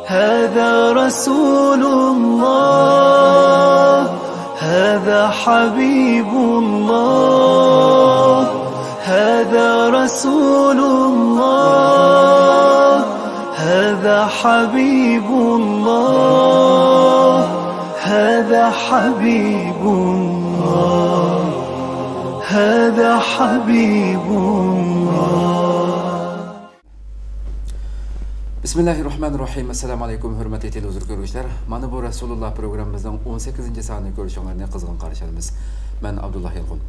هذا رسول الله هذا حبيب الله هذا رسول الله هذا حبيب الله هذا حبيب الله هذا حبيب الله Bismillahirrahmanirrahim. Assalamu alaykum hurmatli televizor ko'ruvchilar. Mana bu Rasululloh programmamizning 18-sonini ko'rishinglarni qizg'in qarshi olamiz. Men Abdullah Yilqun.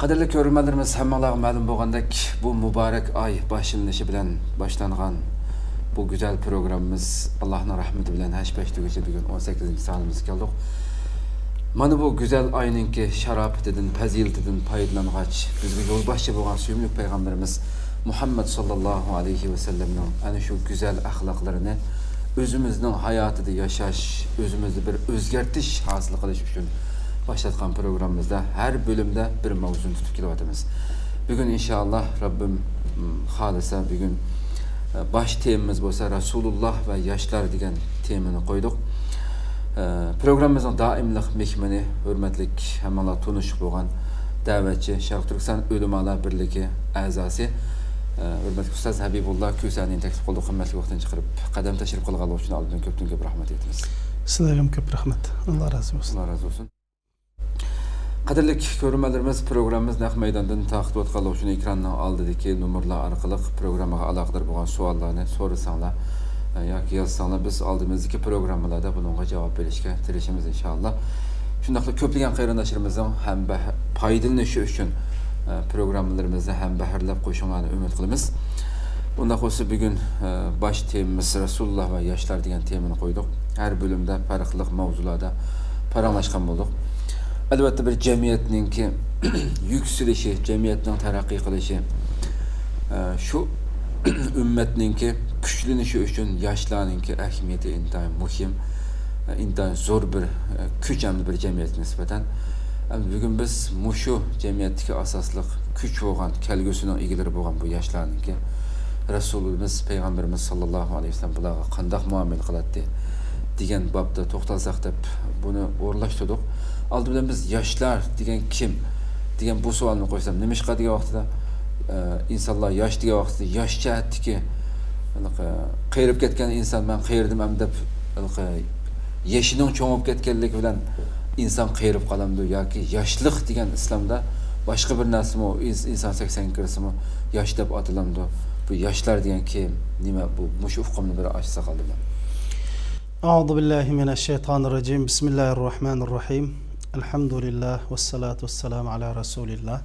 Qadrli ko'ruvchilarimiz, hammalarga ma'lum bo'lgandek, bu muborak oy boshlanishi bilan boshlangan bu go'zal programmamiz Allohning rahmati bilan hash-pash tugacha bugun 18-sonimizga keldik. Mana bu go'zal oyninki sharofatidan, fazilatidan foydalangach, bizga yo'lboshchi bo'lgan suyumli payg'ambarimiz Muhammad sallallahu aleyhi ve sellem'nin ana şu güzel ahlaklarını özümüzün hayatında yaşaş, özümüzde bir özgertiş hasıl kılış için başlatkan programımızda her bölümde bir mavzunu tutup kilovatımız. Bugün inşallah Rabbim halisa bugün baş temimiz olsa Resulullah ve yaşlar diyen temini koyduk. Programımızın daimlik mekmeni, hürmetlik hemen tanışıp olan davetçi Şarkı Türkistan Ölümalar Birliği azası Hürmetli Ustaz Habibullah Kösani'nin teklif kıldığı kıymetli vaktin çıkarıp kadem taşırıp kılgalı için aldığın köptün köp rahmet etiniz. Sizlerden köp rahmet. Allah razı olsun. Allah razı olsun. Kadirlik görünmelerimiz programımız Naq Meydan'dan takip etkalı için ekranına aldıdaki numaralar arkalık programa alakadar bulan suallarını sorusanlar ya ki yazsanlar biz aldığımızdaki programlarda bununla cevap verişke tilişimiz inşallah. Şundakla köpligen kayrandaşlarımızın hem paydalanışı için programlarımızda hem bahirlab qo'shinglarni umid qilamiz. Bunda qo'sa bugun baş temimiz Rasulullah ve yaşlar degan temini qo'ydik. Her bölümde farklı mavzularda paranglashgan bo'ldik. Albatta bir jamiyatningki yükselishi, jamiyatning taraqqiy qilishi, shu ummatningki kuchlanishi uchun yoshlarningki ahamiyati intayin muhim, intayin zo'r bir kuch hamda bir jamiyatga nisbatan. Bugün biz muşu cemiyetdeki asaslık küç olan, kelgüsünün ilgileri olan bu yaşlarınki Resulümüz, Peygamberimiz sallallahu aleyhi ve sellem bulağa qandaq muamele kılattı diyen babda toxtalsaq deb bunu orlaştırdık. Aldı bilen biz yaşlar diyen kim? Diyen bu sualını koysam nemişqa diye vaxtıda insanlar yaş diye vaxtıda yaşça etti ki qeyrib ketken insan ben qeyrdim hem deb yeşinin çoğup ketkenlik bilen insan qeyrib qalamdı yoki yoshlik degan islomda boshqa bir narsa o inson 80 kirsimi yosh deb atalamdi. Bu yoshlar degan kim? Nima bu? Mush ufqimni bir ochsa qoldim. A'udhu billahi mineşşeytanirracim. Bismillahirrahmanirrahim. Elhamdülillah ve salatu vesselamu ala Resulillah.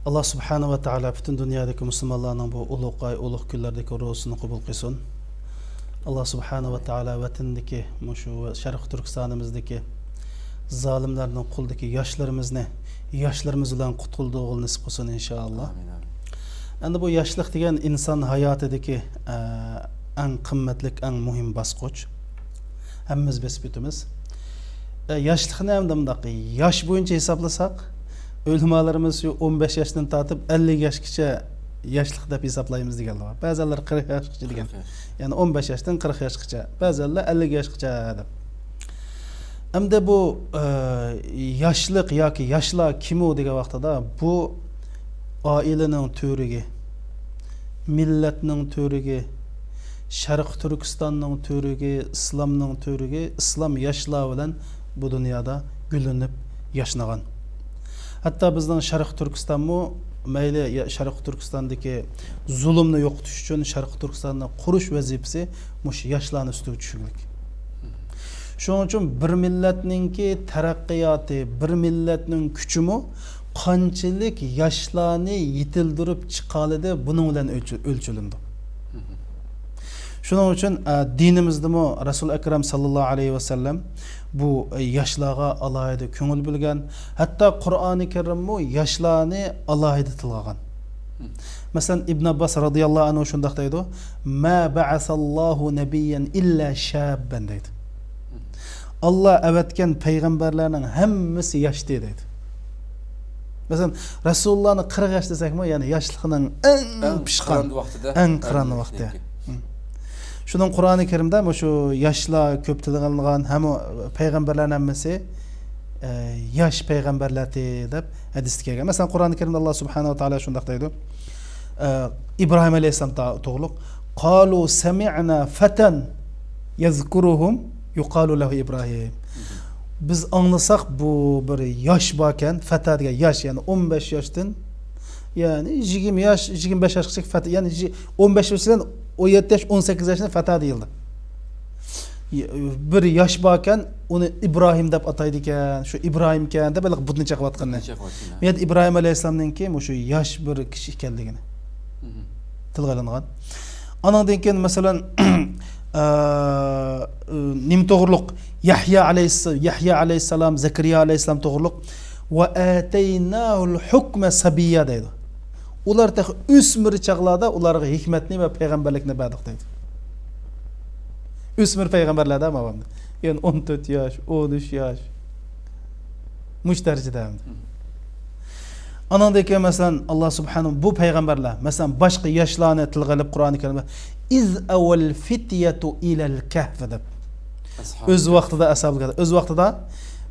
Allah subhanahu ve taala bütün dünyadaki Müslümanların bu ulug' ay, ulug' kunlardagi ro'zasini qabul qilsin. Allah subhanahu ve taala vatandagi mushu Sharq Turkistonimizdagi zalimlarning qo'lidagi yoshlarimiz bilan qutulduğunu nasib qilsin inshaalloh. Endi bu yoshlik degan inson hayotidagi eng qimmatlik, eng muhim bosqich. Hammamiz besib o'tamiz. Yoshlikni ham bunday yosh bo'yicha hisoblasak, o'lmalarimiz 15 yoshdan tortib 50 yoshgacha yoshlik deb hisoblaymiz deganlar. Ba'zilar 40 yoshgacha degan. Yani 15 yaşdan 40 yaşgacha, ba'zilar 50 yaşgacha deb. Hamda bu yoshlik yoki yoshlar kim u degan vaqtida bu oilaning to'rigi, millatning to'rigi, Sharq Turkistonning to'rigi, islomning to'rigi, islom yoshlar bilan bu dunyoda gullanib yashnagan. Hatto bizning Sharq Turkistonmi mayli Sharq Turkistondagi zulmni yo'qotish uchun Sharq Turkistonni qurish vazifasi mush yoshlarni ustiga tushirlik. Shuning uchun bir millatningki taraqqiyoti, bir millatning kuchimi qanchalik yoshlarni yetildirib chiqalidi buning bilan o'lchilindi. Shuning uchun dinimizdami Rasul akram sallallohu alayhi va sallam bu yoshlarga alohida ko'ngil bilgan, hatto Qur'oni Karimmi yoshlarni alohida tilgan. Masalan Ibn Abbas radhiyallohu anhu shunday deydi: "Ma ba'asallohu nabiyyan illa shabban" deydi. Allah avatgan payg'ambarlarning hammasi yosh deydi. Masalan Rasulullahni 40 yosh desakmi, ya'ni yoshligining eng pishqan vaqtida, eng qiron vaqtida. Şunun Kur'an-ı Kerim'de şu yaşla köp tilg'ilgan hem peygamberlerin hammasi yaş peygamberlerdi deb hadis kelgan. Mesela Kur'an-ı Kerim'de Allah Subhanahu wa Taala şundaq deydi. İbrahim aleyhisselam to'g'liq. Qalu sami'na fatan yazkuruhum yuqalu lahu İbrahim. Biz anlasak bu bir yaş baken fata degan yaş yani 15 yaşdan yani 20 yaş 25 yaşgacha fata yani 15 yaşdan 17 yaş 18 yaşında fata deyildi. Bir yaş baken onu İbrahim deb ataydı ekan. Şu İbrahim ekan deb balıq budni chaqib atqandan. Men İbrahim aleyhisselamninki şu yaş bir kishi ekanligini tilg'alangan. Anandan keyin masalan nim to'g'riliq Yahya aleyhisselam, Zakariya aleyhisselam to'g'riliq va ataynahul hukma sabiyya deydi. Ular ta o'smir chaqlarda ularga hikmatni va payg'ambarlikni berdik deydi. O'smir payg'ambarlarda mavamda. Yani 14 yaş, 13 yaş. Muş derecede. Anandaki mesela Allah Subhanahu bu peygamberler mesela başka yaşlarını tilg'ilib Kur'an-ı Kerim'de iz awal fityetu ilal kahf deb. Öz vaqtida ashablar, öz vaqtida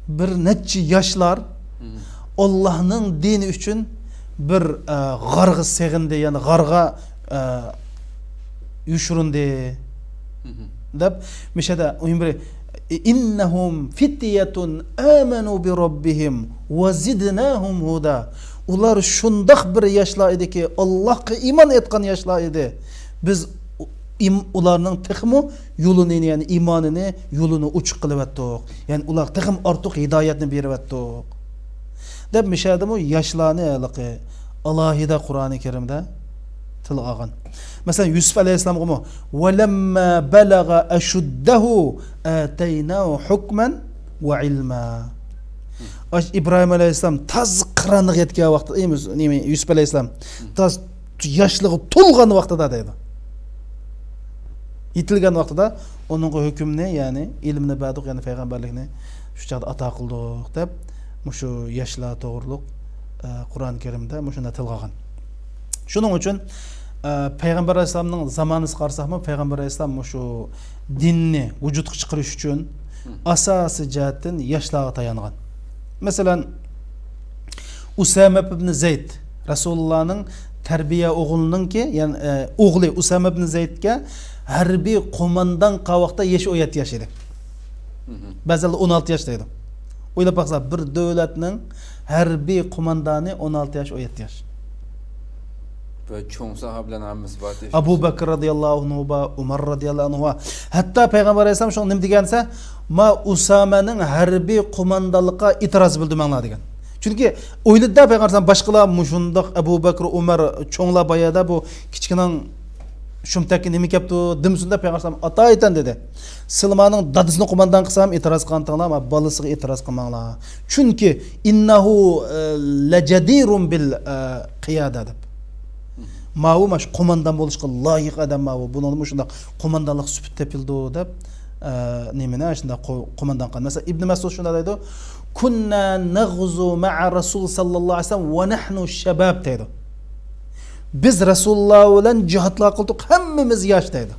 bir neçe yaşlar Allah'ın dini üçün bir g'arg'i seg'indi, yani g'arga yuşurundi deb mishada umri innahum fityatun amanu bi rabbihim ve zidnahum huda. Ular şundaq bir yaşlar idi ki Allah'a iman etgan yaşlar idi. Biz ularning texmu yolunu yani imanını yolunu uçuq qilib atdik. Yani ular texim artıq hidayetni berib atdik. Deb mishadamu yaşlarni alaqi Allah'ida Kur'an-ı Kerim'de tilg'agan. Mesela Yusuf aleyhisselam qo'mo ve lemma balaga ashuddahu ataynahu hukman ve ilma. İbrahim aleyhisselam taz qıranıq yetgan vaqtda Yusuf aleyhisselam taz yaşlığı to'lgan vaqtida deydi. Yetilgan vaqtida onun hükmüne yani ilmini berdik yani peygamberlikni şu çağda ata qildik deb şu yaşlar to'g'riliq Kur'an-ı Kerim'de şunda tilg'agan. Şunun için Peygamber Aleyhisselam'ın zamanı qarsaqmı Peygamber Aleyhisselam şu dinni vücudga chiqarish uchun asası jihatdan yaşlarga tayangan. Mesela Usama ibn Zeyd Rasulullah'ın terbiye oğlunun ki yani oğlu Usama ibn Zeyd'ga harbiy qo'mondan qavaqda yaşı 17 yaş edi. Bazıları 16 yaşdaydı. O'ylab baqsa bir davlatning harbiy qo'mondoni 16 yaş 17 yaş. Ve çoğun sahabeler hammasi var. Abu Bakr radıyallahu anhu, Umar radıyallahu anhu. Hatta Peygamber Aleyhisselam şunu nima degansa, ma Usama'nın harbiy qo'mondonlikqa itiroz bildirmanglar degan. Çünkü o'yladi Peygamber Aleyhisselam boshqalar mushundaq Abu Bakr, Umar cho'nglar bayada bu kichkinaning shumtakni nima kapti dimsunda Peygamber Aleyhisselam ata aytan dedi. Silmanın dadısını qo'mondon qilsam itiroz qilgantinglar, ama balasiga itiroz qilmanglar. Çünkü innahu lajadirun bil qiyada deb. Mavu maş qo'mondon bo'lishga loyiq adam mavu. Buni shunday qo'mondonlik sufit tepildi deb nimani shunday qo'mondon qilgan. Mesela İbn Mas'ud shunday deydi: "Kunna naghzu ma'a Rasul sallallohu alayhi vasallam wa nahnu shabab" deydi. Biz Rasululloh bilan jihatlar qildik, hammamiz yosh deydi.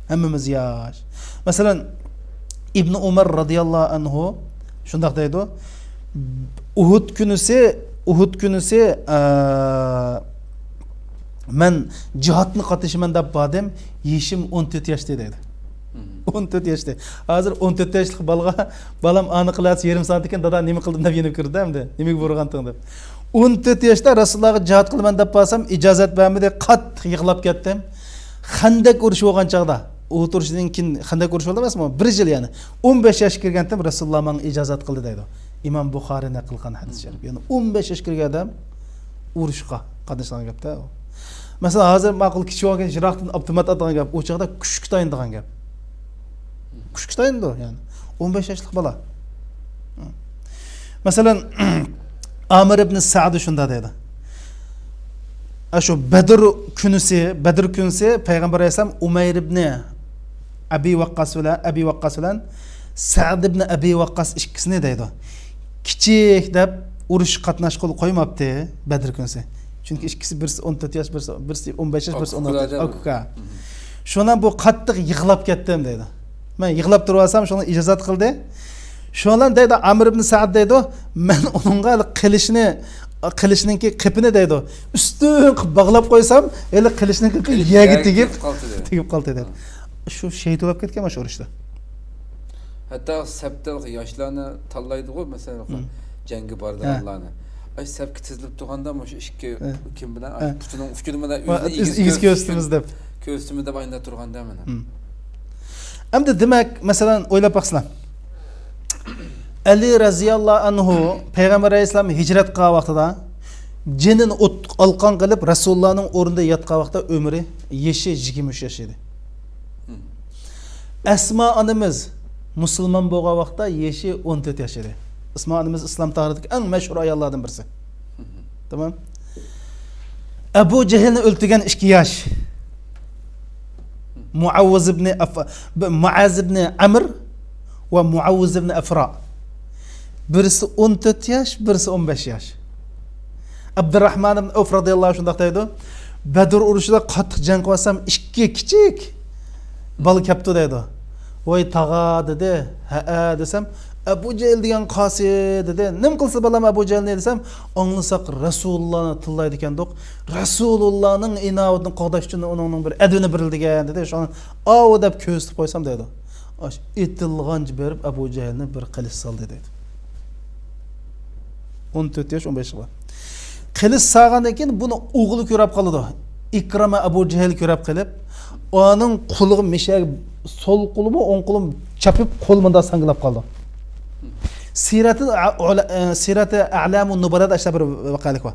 Hammamiz yosh. Mesela İbn Umar radıyallahu anhu shunday deydi: Uhud kunisi men cihatni qatnashaman deb bordim, yeshim 14 yoshda deydi. 14 yoshda. Hozir 14 yoshlik balam aniqlasi yarim soat ekan, dada nima qildim deb yenib kirdi hamda. Nimaga borganting deb. 14 yoshda Rasulullohga jihat qilaman deb borsam, ijozat bermadi, qattiq yig'lab ketdim. Xandak urushi bo'lgan chaqda, Uhud urushidan keyin xandak urushi bo'ldi emasmi? 1 yil yani. 15 yoshga kirgandim Rasululloh menga ijozat qildi deydi. İmam Buxoriy naql qilgan hadis sharif. Yani 15 yoshga kirgan odam urushga qatnashgan gapda. Mesela hazır maqul kishi olgan Jiroqdan avtomat atgan gap, o chaqda kushkitayn degan gap. Kushkitayn do yani 15 yoshlik bola. Mesela Amir ibn Sa'd shunda deydi. Ashu Badr kunisi Peygamber Aleyhisselam Umayr ibn Abi Waqqas bilan Sa'd ibn Abi Waqqas ikkisini deydi. Kichik deb urush qatnashga qo'ymabdi Badr kunisi. Çünkü ikisi birisi 14 yaş, birisi 15 yaş, birisi 16 yaş. Şondan bu qattiq yig'lab ketdim dedi. Men yig'lab turibsam, shuni ijozat qildi. Shondan deydi Amr ibn Sa'd deydi, men uningga qilishninki qipini deydi. Ustun qilib bog'lab qo'ysam, eli qilishninki yegi tegib qoldi dedi. Shu shehid bo'lib ketgan mana shu urushda. Hatto sabtal yoshlarni tanlaydi-ku, masalan, jangi borda Allohni. Ay sabki tizilib turganda mana shu ikki kim bilan puchining uchini bilan izga ko'stimiz deb. Ko'stimida bayında turganda mana. Endi demak, masalan, o'ylab baqsizlar. Ali raziyallohu anhu Payg'ambar alayhisalom hijrat qilgan vaqtida jinin alqon qilib Rasulullohning o'rnida yotgan vaqtda umri yeshi 23 yosh edi. Asma onamiz musulmon bo'lgan vaqtda yeshi 14 yosh edi. Asma onamiz islom tarixidagi eng mashhur ayollardan birisi. Tamam? Abu Jahlni o'ltirgan 2 yosh. Muavviz ibn Amr va Muavviz ibn Afra. Birisi 14 yosh, birisi 15 yosh. Abdurrahman ibn Auf radhiyallohu anhu shunday deydi. Badr urushida qattiq jang qilsam 2 kichik bola kapti deydi. Voy tag'a dedi. Ha desam, Abu Jahl degan qosi dedi. Nim qilsa balam Abu Jahlni desam, anglasak Rasulullohni tillaydi ekandiq. Rasulullohning inovatini qo'g'dash uchun uning bir adini birildigan dedi. Shuni "Ov" deb ko'zib qo'ysam deydi. Osh etilg'anj berib Abu Jahlni bir qilich soldi dedi. 14 yosh 15 yil. Qilich sağandan keyin buni o'g'li ko'rib qoldi. Ikrama Abu Jahl ko'rib qilib, onun qo'liga meshak sol qo'limi, o'ng qo'lim chapib qo'limda sanglab qoldi. Sirati a'lamun nubalada ashta bir vaqalik bor.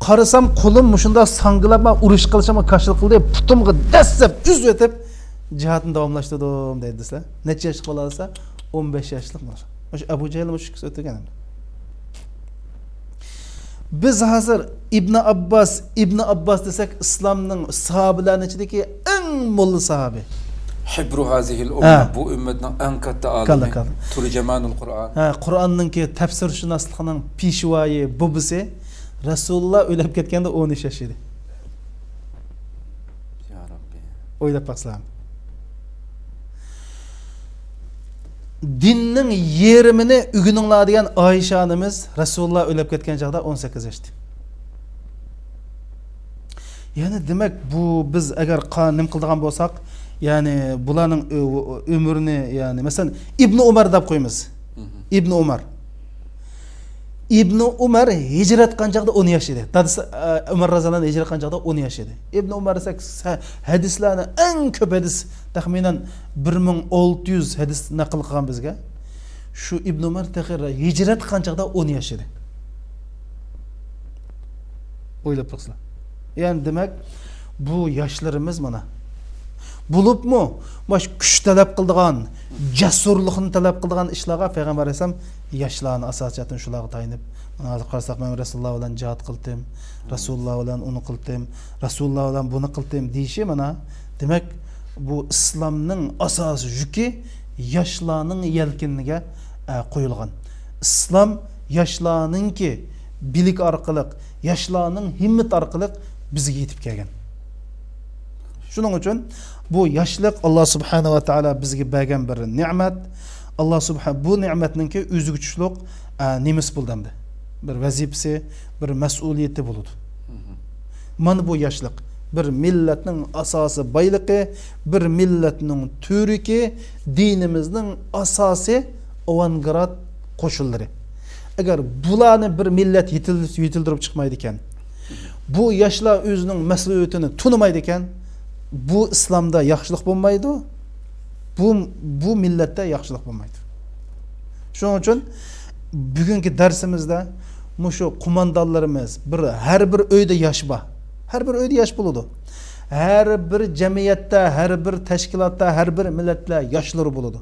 Qarasam qo'lim mushunda sanglab men urush qilishim qarshilik qildi, putimga dassab yuz o'tib jihatni davomlashtirdim deydi sizlar. Necha yoshlik bo'lsa 15 yoshlik bo'lar. O'sha Abu Jahl mushuk o'tgan. Biz hozir Ibn Abbas desak islomning sahobalarining ichidagi eng mo'lla sahobi. Hibru hazihil umma, bu ummatning eng katta olimi. Turjamanul Qur'on. Qur'onningki tafsirshunoslikning peshvoyi bubisi Rasululloh o'lib ketganda 13 yosh edi. Ya Rabbi. O'ylab baqsam. Dinning yerimini uguninglar degan Oysha onamiz Rasululloh o'lib ketgan chaqda 18 yoshda. Ya'ni demak bu biz agar nim qildigan bo'lsak, ya'ni bularning umrini, ya'ni masalan Ibn Umar deb qo'yamiz. Ibn Umar hijrat qanchaqda 10 yosh edi. Dadisi Umar roziyallohu anhu hijrat qanchaqda 10 yosh edi. Ibn Umar esa hadislarni eng ko'p hadis taxminan 1600 hadis naql qilgan bizga. Shu Ibn Umar hijrat qanchaqda 10 yosh edi. O'ylab qo'ysizlar. Ya'ni demak bu yoshlarimiz mana bulubmi bosh kuch talab qildigan, jasurlikni talab qildigan ishlarga Payg'ambar alayhisalom yoshlarni asosiyatini shularga tayinib, hozir qarasak men Rasululloh bilan jihad qildim, Rasululloh bilan uni qildim, Rasululloh bilan buni qildim deyishi mana demak bu islomning asosiy yuki yoshlarning yelkiniga qo'yilgan. Islom yoshlarningki bilik orqali, yoshlarning himmat orqali bizga yetib kelgan. Shuning uchun bu yoshlik Alloh subhanahu va taolo bizga bergan bir ne'mat. Alloh subhanahu bu ne'matninki o'zi kuchliq nemis bo'ldamdi. Bir vazifasi, bir mas'uliyati bo'ladi. Mana bu yoshlik bir millatning asosi boyligi, bir millatning turiki, dinimizning asosiy avangard qo'shinlari. Agar bularni bir millat yetildirib chiqmaydi ekan, bu yoshlar o'zining mas'uliyatini tunamaydi ekan, bu islomda yaxshilik bo'lmaydi, bu millatda yaxshilik bo'lmaydi. Shuning uchun bugungi darsimizda mushu qo'mondonlarimiz har bir uyda yosh bor. Har bir uyda yosh bo'ladi. Har bir jamiyatda, har bir tashkilotda, har bir millatda yoshlar bo'ladi.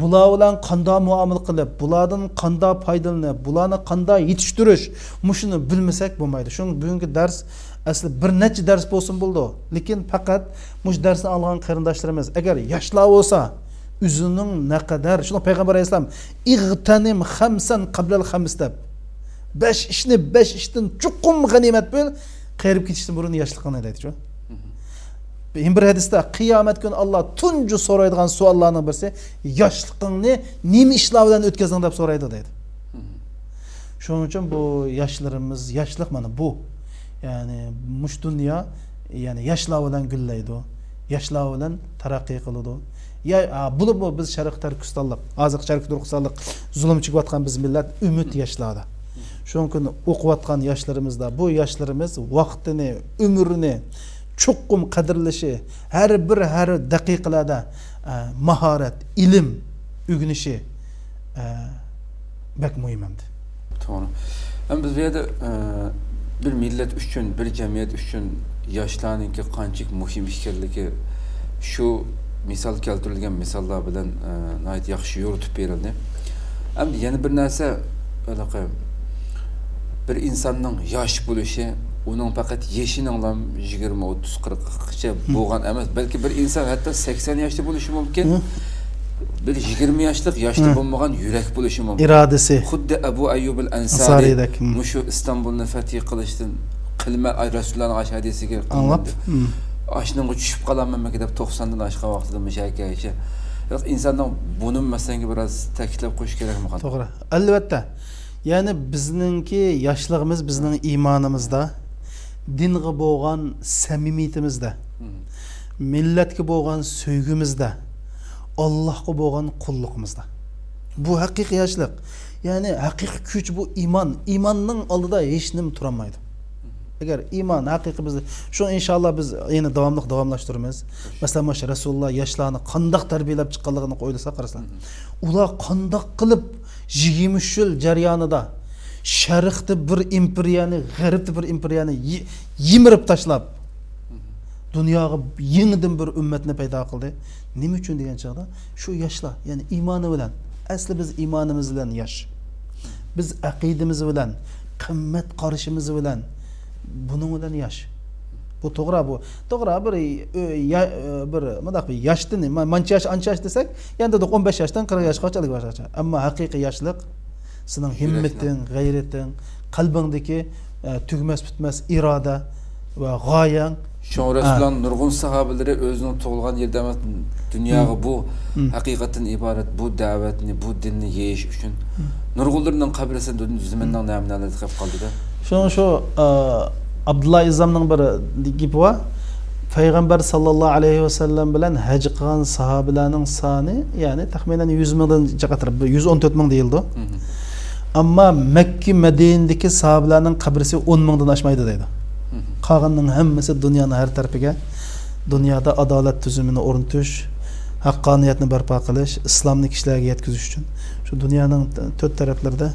Bular bilan qanday muomala qilib, bulardan qanday foydalanib, bularni qanday yetishtirish, mushuni bilmasak bo'lmaydi. Shuning bugungi dars asli bir necha dars bo'lsin bo'ldi. Lekin faqat mush darsni olgan qarindoshlarimiz agar yoshlar bo'lsa, o'zining naqadar, shuni Payg'ambar alayhisalom ig'tanim khamsan qablal khams deb 5 ishdan chuqum g'animat bil, qayrib ketishdan burun yoshlikni deydi-ku. Bir hadiste kıyamet günü Allah tuncu soraydigan suallarning birisi yoshligingni nima ishlar bilan o'tkazing deb so'raydi deydi. Shuning uchun bu yoshlarimiz, yoshlik mana bu. Yani mush dunyo yani yoshlar bilan gullaydi. Yoshlar bilan taraqqiy qiladi. Ya bu biz Sharq Turkistonlik, hozir Sharq Turkistonlik zulm chekayotgan biz millat umid yoshlarda. Shuning uchun o'qiyotgan yoshlarimizda bu yoshlarimiz vaqtini, umrini cho'qim qadrlashi, har daqiqalarda mahorat, ilm o'rganishi bek muhim endi. To'g'ri. Ham biz bu yerda bir millat uchun, bir jamiyat uchun yoshlarningki qanchalik muhim ekanligi shu misol keltirilgan misollar bilan nihoyat yaxshi yo'ritib berildi. Ham yana bir narsa anaqa bir insonning yosh bo'lishi uning faqat yeshining 20, 30, 40 gacha bo'lgan emas, balki bir inson hatto 80 yoshda bo'lishi mumkin. Bir 20 yoshlik yoshda bo'lmagan yurak bo'lishi mumkin. Irodasi. Xuddi Abu Ayyub al-Ansari mushu Istanbulni fath qilishdan qilma Rasulullohning hadisiga anlab ashninga tushib qolaman deb 90 dan oshgan vaqtida mushakkacha. İnsandan bunun masalanga biraz ta'kidlab qo'yish kerakmi? To'g'ri. Albatta. Yani bizninki yoshligimiz bizning iymonimizda, dinga bo'lgan samimiyatimizda, millatga bo'lgan sevgimizda, Allohga bo'lgan qulluqimizda. Bu haqiqiy yoshlik. Yani haqiqiy kuch bu iymon. Iymonning oldida hech nim tura olmaydi. Agar iymon haqiqiy bizda, shu inshaalloh biz yana davomlashtiramiz. Masalan, mana Rasululloh yoshlarni qandoq tarbiyalab chiqqanligini o'ylasa qarasan. Ular qandoq qilib 23 yil jarayonida Sharqda bir imperiyani, G'arbda bir imperiyani yimirib tashlab dunyoga yangidan bir ummatni paydo qildi. Nima uchun degan chog'da shu yoshlar, ya'ni iymoni bilan, asli biz iymonimiz bilan yosh. Biz aqidamiz bilan, qimmat qarashimiz bilan bunun bilan yosh. Bu to'g'ri, bu to'g'ri bir mundaq bir yoshdan, mancha yosh, ancha yosh desak, endi 15 yoshdan 40 yoshgacha boshqacha. Ammo haqiqiy yoshlik sening himmating, g'ayrating, qalbingdagi tugmas bitmas iroda va g'oyang. Şoň Rasulullah nurgun sahabeleri özünün tug'ilgan yerda emas, dunyoga bu haqiqatan iborat bu da'vatni, bu dinni yeyish uchun nurgullarning qabrisidan zamandan namunalar chiqib qoldi-da. Shu Abdullah Izamning bir gipi bor. Payg'ambar sallallohu alayhi va sallam bilan haj qilgan sahabalarning soni, ya'ni taxminan 100 mingdan chiqatirib 114 ming deyildi. Ammo Makka, Madinadagi sahabalarning qabrisi 10 mingdan oshmaydi deydi. Qolganning hammasi dunyoning har tarafiga, dunyoda adolat tuzumini o'rnatish, haqqoniyatni barpo qilish, islomni kishilarga yetkazish uchun shu dunyoning to'rt taraflarida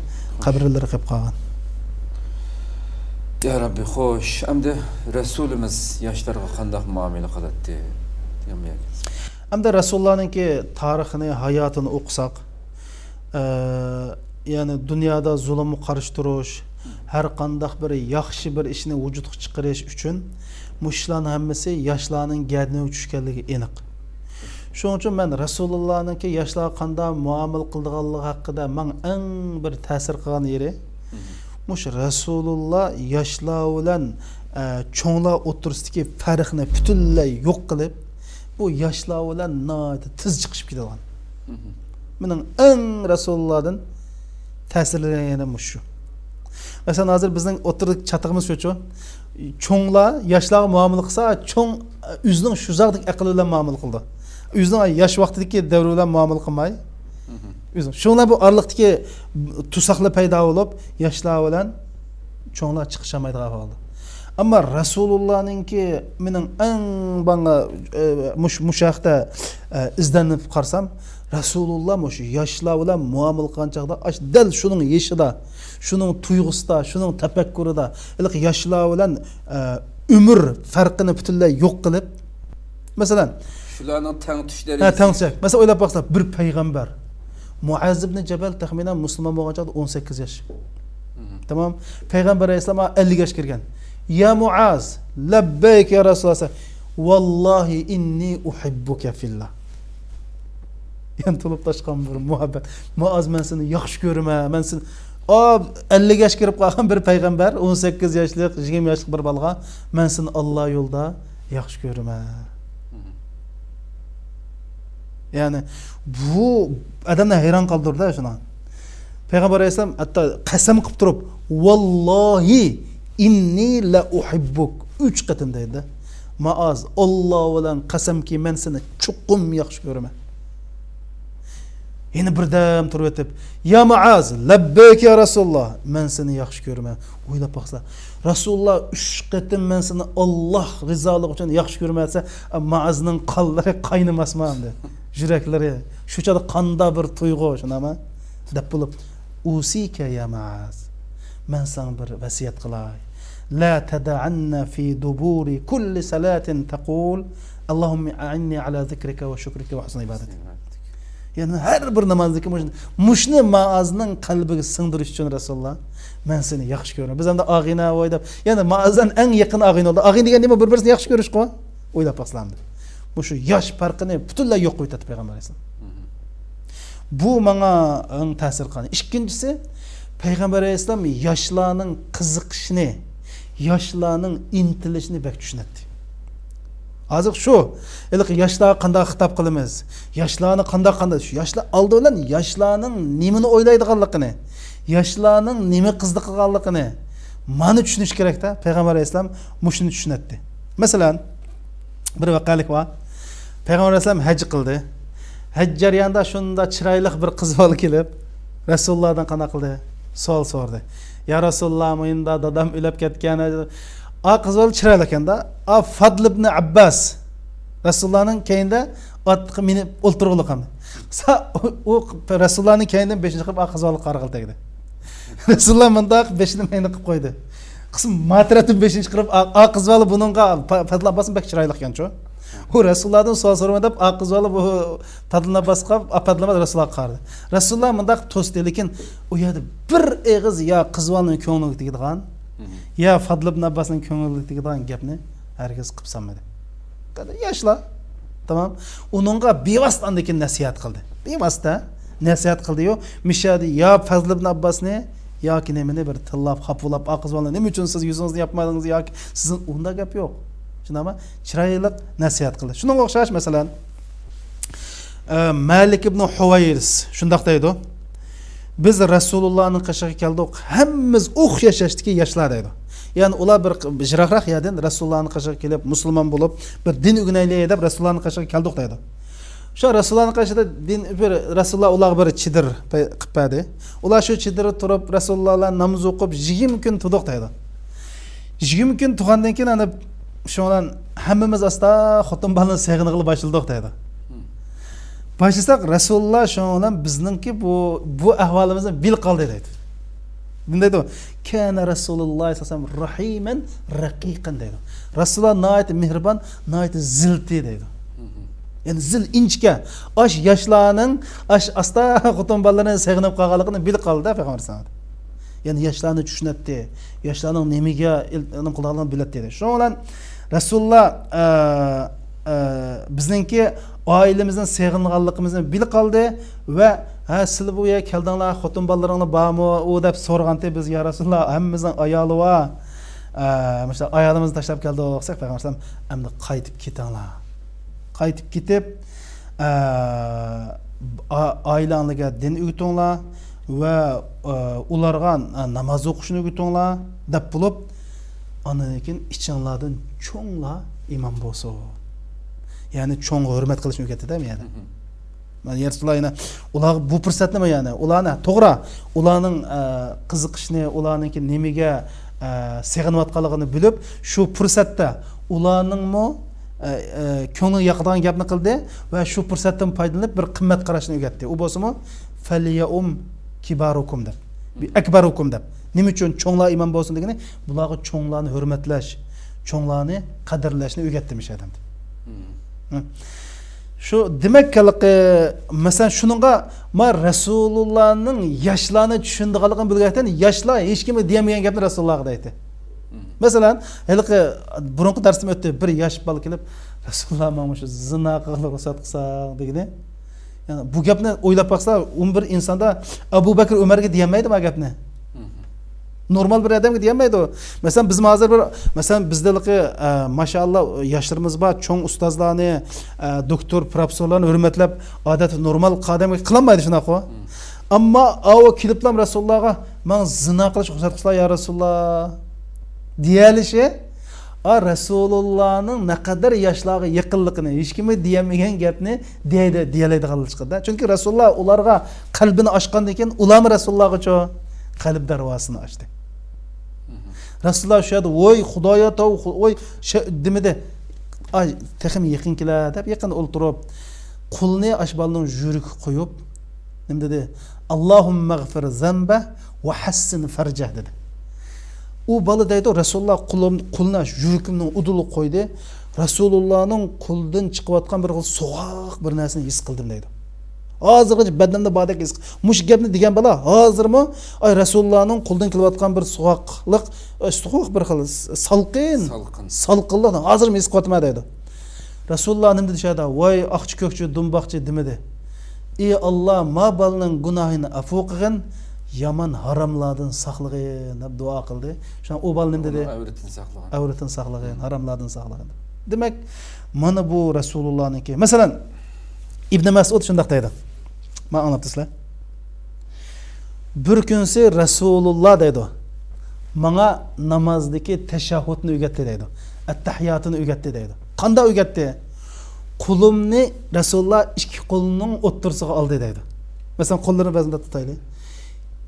qabrlar qilib qolgan. Ya Rabbi, xo'sh, endi Rasulimiz yoshlarga qanday muomala qiladi? Endi Rasulullohning tarixini, hayotini o'qisak, ya'ni dunyoda zulmni qarshi turish, har qanday bir yaxshi bir ishni vujudga chiqarish uchun mushlarning hammasi yoshlarning gadini tushganligi aniq. Shuning uchun men Rasulullohning yoshlarga qanday muomala qilganligi haqida men eng bir ta'sir qilgan yeri mush Rasululloh yoshlar bilan cho'nglar o'tirsidagi farqni butunlay yo'q qilib, bu yoshlar bilan tez chiqib ketgan. Mening eng Rasulullohdan ta'sirlanganim shu. Mesela hozir bizning o'tirdik chatig'imiz shu-chu. Cho'nglar yoshlarga muomala qilsa, cho'ng o'zining shu zaqdek aqli bilan muomala qildi. O'zining yosh vaqtidagi davri bilan muomala qilmay, shunlar bu oraliqdagi tusaqlar paydo bo'lib, yoshlar bilan cho'nglar chiqishamaydigan bo'ldi. Ammo Rasulullohninki mening eng banga mushaqda izlanib qarsam, Rasululloh mush yoshlar bilan muomala qilgan chaqda dal shuning yeshida, shuning tuyg'usida, shuning tafakkurida, ilk yoshlar bilan umr farqini butunlay yo'q qilib, masalan, shularning tang tushlari. Masalan, o'ylab baqsaq, bir payg'ambar Muaz ibn Jabal taxminan musulmon bo'lgan chaqda 18 yosh. Tamam? Payg'ambar alayhisalom 50 yosh kirgan. Ya Muaz, labbayk ya Rasululloh. Wallahi inni uhibbuka fillah. Yani tulup taşkan bir muhabbet. Muaz men seni yaxshi ko'raman. Men seni 50 yosh kirib qolgan bir payg'ambar, 18 yoshlik, 20 yoshlik bir balga men seni Alloh yo'lda yaxshi ko'raman. Yani bu adamni hayron qoldirdi shuni. Payg'ambar alayhisalom hatto qasam qilib turib, "Vallohi inni la uhibbuk" 3 qatim deydi. Maaz, Alloh bilan qasamki, men seni chuqum yaxshi ko'raman. Yana birdam turib o'tib, "Ya Maaz, labbayk ya Rasululloh, men seni yaxshi ko'raman." O'ylab baqsa, Rasululloh 3 qatim men seni Alloh rizoligi uchun yaxshi ko'raman desa, Maazning qonlari qaynamasmi endi? Yuraklari shuchada qanda bir tuyg'u shunami? Deb bo'lib, "Usika ya Maaz, men sana bir vasiyat qilay. La tad'anna fi duburi kulli salatin taqul Allahumma a'inni ala zikrika va shukrika va husni ibadatik." Yani her bir namozdagi mushni Maazning qalbiga singdirish uchun Rasululloh men seni yaxshi ko'raman. Biz hamda og'ina o'ylab, ya'ni Maazdan eng yaqin og'ina oldi. Og'in degan nima? Bir-birini yaxshi ko'rish-ku. O'ylab baqslamdi. Bu shu yosh farqini butunlay yo'q qo'ydi payg'ambar alayhisalom. Bu menga eng ta'sir qildi. Ikkinchisi, payg'ambar alayhisalom yoshlarning qiziqishini, yoshlarning intilishini bak tushunadi. Hozir shu, yoshlarga qanday xitob qilamiz? Yoshlarni qanday shu yoshlar oldi bilan yoshlarning nimani o'ylaydiganligini, yoshlarning nima qiziqganligini mana tushunish kerak-da. Payg'ambar alayhisalom mushuni tushunadi. Masalan, bir vaqalik bor. Payg'ambar alayhisalom haj qildi. Haj jarayonida shunda chiroyli bir qiz bola kelib, Rasulullohdan qanday qildi? Savol so'radi. "Ya Rasululloh, menda dadam o'lib ketgan edi. A qiz bola chiroyli ekanda, a Fadl ibn Abbas Rasulullohning keyinda otga minib o'ltirg'ili qildi. U Rasulullohning keyinden 5-chi qilib a qiz bola qarg'il tegdi. Rasululloh mundaq 5-ni mayni qilib qo'ydi. Qism matratib 5-chi qilib a qiz bola buningga Fadl Abbas bek chiroyli ekan-ku. U Rasulullohdan savol so'ramadi, a qiz bola bu Fadl Abbasga Fadl Rasululloh qardi. Rasululloh mundaq to'sdi, lekin u yerda bir eg'iz ya qiz bolaning ko'ngliga tegadigan, ya Fadl ibn Abbasning ko'ngliga tegadigan gapni hargiz qilib sanmadi. Qada yoshlar. Tamam. Uningga bevositandagi nasihat qildi. Bevosita nasihat qildi-yu, mishadi ya Fadl ibn Abbasni yoki nimani bir tillab, xapulab, a qiz bola nima uchun siz yuzingizni yapmadingiz yoki sizning unda gap yo'q. Shunami? Chiroyli nasihat qildi. Shunga o'xshash masalan Malik ibn Huwayris shundoq deydi. Biz Rasulullohning qishig'iga keldik, hammamiz o'xshash yashdagi yoshlar deydi. Ya'ni ular bir jiroqroq yerdan Rasulullohning qishig'iga kelib, musulmon bo'lib, bir din o'rganaylik deb Rasulullohning qishig'iga keldik deydi. Shu Rasulullohning qishida din bir Rasululloh ularga bir chidir qilib berdi. Ular shu chidirda turib Rasulullohlar namoz o'qib 20 kun turdik deydi. 20 kun turgandan keyin ana shundan hammamiz asta xotin balani seg'inig'ili başladik deydi. Başlasak Rasululloh shundan bizningki bu ahvolimizni bil qoldi deydi. Bunday deydi. Kana Rasululloh sallallohu alayhi vasallam rahiman raqiqan deydi. Rasululloh nihoyat mehribon, nihoyat zilti deydi. Yani zil inchga ash yoshlarning ash asta xotin balalarini seg'inib qolganligini bil qoldi payg'ambar sallallohu alayhi vasallam. Yani yoshlarni tushunadi, yoshlarning nimiga ilm qilganligini biladi dedi. Shundan Rasululloh bizningki oilamizning seg'inganligimizni bil qoldi va ha siz bu yerga keldinglar, xotin bolalaringlar bormi u deb so'rganda biz ya Rasululloh hammamizning ayoli va mesela ayolimizni tashlab keldik desak payg'ambar sallam endi qaytib ketinglar. Qaytib ketib oilangizga din o'rgatinglar va ularga namoz o'qishni o'rgatinglar deb bo'lib ana lekin ichinglardan cho'nglar imom bo'lsin. Yani cho'ng hurmat qilishni o'rgatdi-da yani. Men Rasululloh yana ular bu fursat nima yani? Ularni to'g'ri, ularning qiziqishni, ularningki nimaga seg'inayotganligini bilib, shu fursatda ularningmi ko'ngli yoqadigan gapni qildi va shu fursatdan foydalanib bir qimmat qarashni o'rgatdi. U bo'lsa-mu falyaum kibarukum deb, akbarukum deb. Nima uchun cho'nglar imom bo'lsin degani, bularga cho'nglarni hurmatlash, cho'nglarni qadrlashni o'rgatdimish adam. Shu demakki, masalan shuningga ma Rasulullohning yoshlarni tushundiganligini bilgandan yoshlar hech kimga deyamagan gapni Rasulullohga aytdi. Masalan, haliqi burunqi darsim o'tdi, bir yosh bola kelib, Rasululloh mana shu zina qilib ruxsat qilsa degani. Yani bu gapni o'ylab baqsa, 11 insonda Abu Bakr Umarga deyamaydi bu gapni. Normal bir adamga diyemeydi o. Mesela bizim hazır bir, mesela bizdelik maşallah yaşlarımız var, çoğun ustazlarını, doktor, profesörlerini hürmetlep adet normal adamga kılamaydı şuna ko. Ama o kiliplam Resulullah'a ben zina kılıç ruhsat kılsa ya Resulullah diyelişi Resulullah'ın ne kadar yaşlığı yakınlıkını hiç kimi diyemeyen gapni diyeleydi kılışkıda. Çünkü Resulullah onlarga kalbini açkan diken ulamı Resulullah'a çoğu kalp darvasını açtı. Resulullah şu adı oy Xudaya tav oy demedi. Ay texim yakınkiler deb yakın olturup kulunu aşbalının jürük koyup ne dedi? Allahümme gfir zembe ve hassin ferceh dedi. O balı deydi Resulullah kuluna jürükümün udulu koydu. Resulullah'ın kuldan çıkıp atkan bir soğuk bir nesini his kıldım deydi. Hazırgıcı bedende badek his. Muş gepni degen bala hazır mı? Ay Resulullah'ın kuldan kilip atkan bir soğuklık, soğuk bir salqınlık hazır mı his kılma deydi. Resulullah ne dedi şada? Vay akçı kökçü dumbakçı demedi. Ey Allah ma balının günahını afu qilgin, yaman haramlardan saqlagin deb dua qildi. Şuna o bal ne dedi? Avratin saqlagin, haramlardan saqlagin. Demek mana bu Resulullah'nınki. Mesela İbn Mas'ud şundaq deydi. Men anlap sizlar. Bir kunsi Resulullah deydi. Bana namazdaki teşahhudni öğretti deydi. Ettahiyatını öğretti deydi. Qanday öğretti? Kulumni Resulullah iki kolunun o'ttirsig'i aldı deydi. Mesela qo'llarini bazında tutaylı.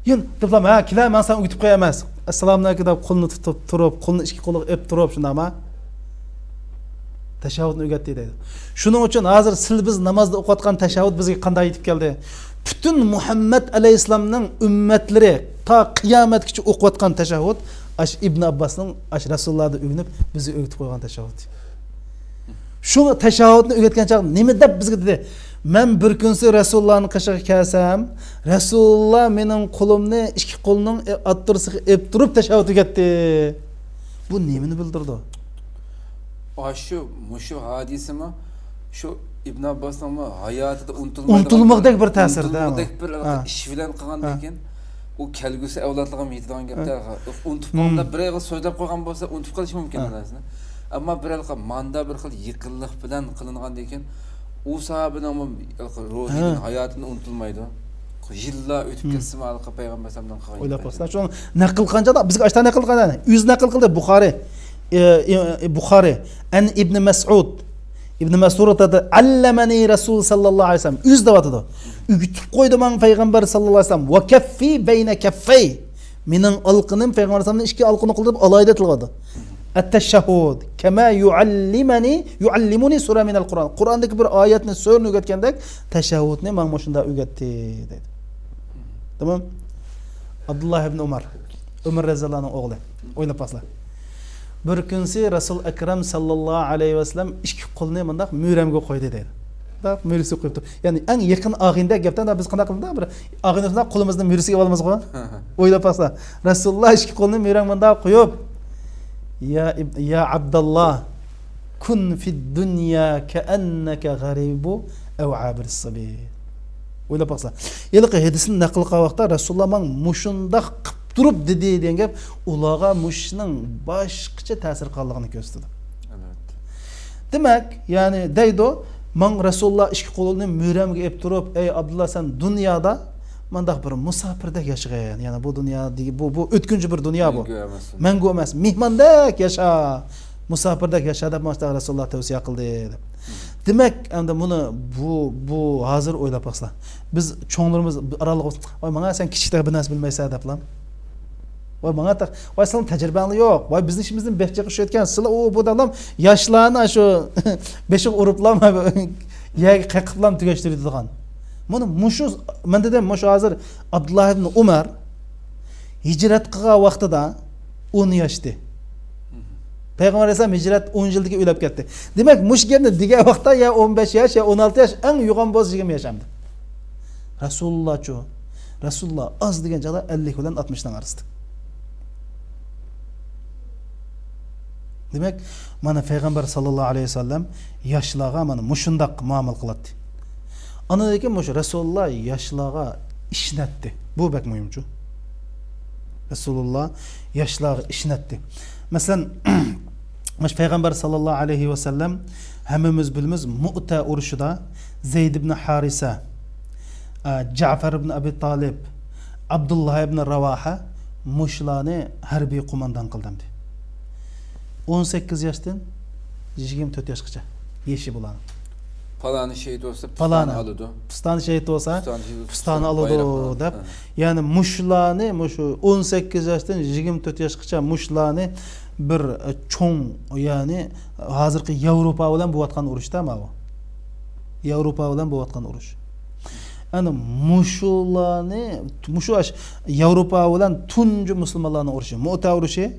Yen deblam ha kila men sen o'tib qo'yamas. Assalomu alaykum deb qo'lni tutib turib, qo'lni ikki qo'liga ep turib shundami? Teşahhudni o'rgatdi deydi. Shuning uchun hozir siz biz namozda o'qiyotgan teşahhud bizga qanday yetib keldi? Bütün Muhammad alayhisolamning ummatlari ta qiyomatgacha o'qiyotgan teşahhud ash Ibn Abbosning ash Rasulullohda o'rganib bizga o'rgatib qo'ygan teşahhud. Şu teşahhudni o'rgatgan chaq nima deb bizga dedi? Men bir kunsi Resulullah'ning qishig'iga kelsam, Rasululloh mening qo'limni ikki qo'lining attirsig'i ep turib teşahhud o'rgatdi. Bu nimani bildirdi? Şu hadisimi şu İbn Abbosning hayotida unutilmoqdek bir ta'sirda. Unutilmoqdek bir ish bilan qilgandan keyin u kelgusi avlodlarga yetadigan gaplar unutib qolganda bir yil so'zlab qo'ygan bo'lsa unutib qolishi mumkin narsani. Ammo bir yil manda bir xil yiqinlik bilan qilingandan keyin u sahabining ruhining hayotini unutilmaydi. Yillar o'tib ketsa mal payg'ambar sallallohu alayhi vasallam o'ylab qo'ysa shu naql qilganda bizga ashta naql qilgan o'z naql qildi Buxoriy an Ibn Mas'ud dedi allamani Rasul sallallohu alayhi vasallam o'z davatida o'gitib qo'ydi men payg'ambar sallallohu alayhi vasallam va kaffi bayna kaffay mening alqinim payg'ambar sallallohu ikki alqini qilib alayda tilg'adi at-tashahhud kama yuallimuni sura min al-Qur'an. Qur'ondagi bir oyatni so'rni o'rgatgandek tashahhudni men shunda o'rgatdi dedi. Tamam? Abdullah ibn Umar radhiyallohu anhu o'g'li. O'ylab paslar. Bir kunsi Rasul Akram sallallohu alayhi vasallam ikki qo'lni mundaq muyramga qo'ydi dedi. Dab murisi qo'yibdi. Ya'ni eng yaqin og'inda gapdan biz qanday qildik? Bir og'inda qo'limizni murisiga olamiz qo'y. O'ylab paslar. Rasululloh ikki qo'lni muyramga qo'yib Ya Abdullah kun fid dunya ka'annaka gharibu aw 'abir as-sabil. O'ylab paslar. Yilqi hadisni naql qilgan vaqtda Rasululloh men mushundaq turib dedi degan gap ularga mushning boshqacha ta'sir qilganligini ko'rsatdi. Evet. Demak, ya'ni deydi, men Rasululloh ikki qo'lini muyramga ep turib, ey Abdullah sen dunyoda mandaq bir musafirda yashagan. Ya'ni bu dunyodagi bu o'tkinchi bir dunyo bu. Mangu emas, mehmondek yasha, musafirda yasha deb Rasululloh tavsiya qildi deb. Demak, endi buni bu hozir o'ylab baqsa. Biz cho'nglarimiz aralig'i, "Voy, menga sen kichikda bir narsa bilmaysan" deblam. Voy menga voy sen tajribang yo'q. Voy bizning ishimizni behchiq ishlayotgan. Sizlar bu dalam yoshlarni shu beshiq uriblam, yag qaqiblam tugashtiradigan. Buni mushu men dedim, mushu hozir Abdullah ibn Umar hijrat qilgan vaqtida 10 yoshda. Payg'ambar alayhisalom hijrat 10 yildagi o'ylab ketdi. Demak, mush gapni degan vaqtda ya 15 yosh ya 16 yosh eng yo'g'on bo'z 20 yashamdi. Rasululloh az degan joyda 50 bilan 60 dan arasida. Demak, mana payg'ambar sallallohu alayhi vasallam yoshlarga mana mushundaq muomala qiladi. Anadagi mush Rasululloh yoshlarga ishnatdi. Bu bak muhimchu. Rasulullah yaşlar işnetdi. Mesela Peygamber sallallahu aleyhi ve sellem hemimiz bilimiz Mu'ta uruşuda Zeyd ibn Harisa, Cafer ibn Abi Talib, Abdullah ibn Ravaha muşlarını harbiy kumandan kıldım. 18 yaştan 24 yaşgacha yeşi bulan. Palani şehit olsa Palani pistani alıdı. Pistani şehit olsa pistani alıdı bayrak dep. Yani muşlarını muşu 18 yaştan 24 yaşgacha muşlarını bir çoğun yani hazırki Yevropa bilen bu atkan uruşda ama o. Yevropa bilen bu atkan uruş. Yani muşularını muşu Yevropa bilen tuncu Müslümanlarını uruşu. Mu'ta uruşu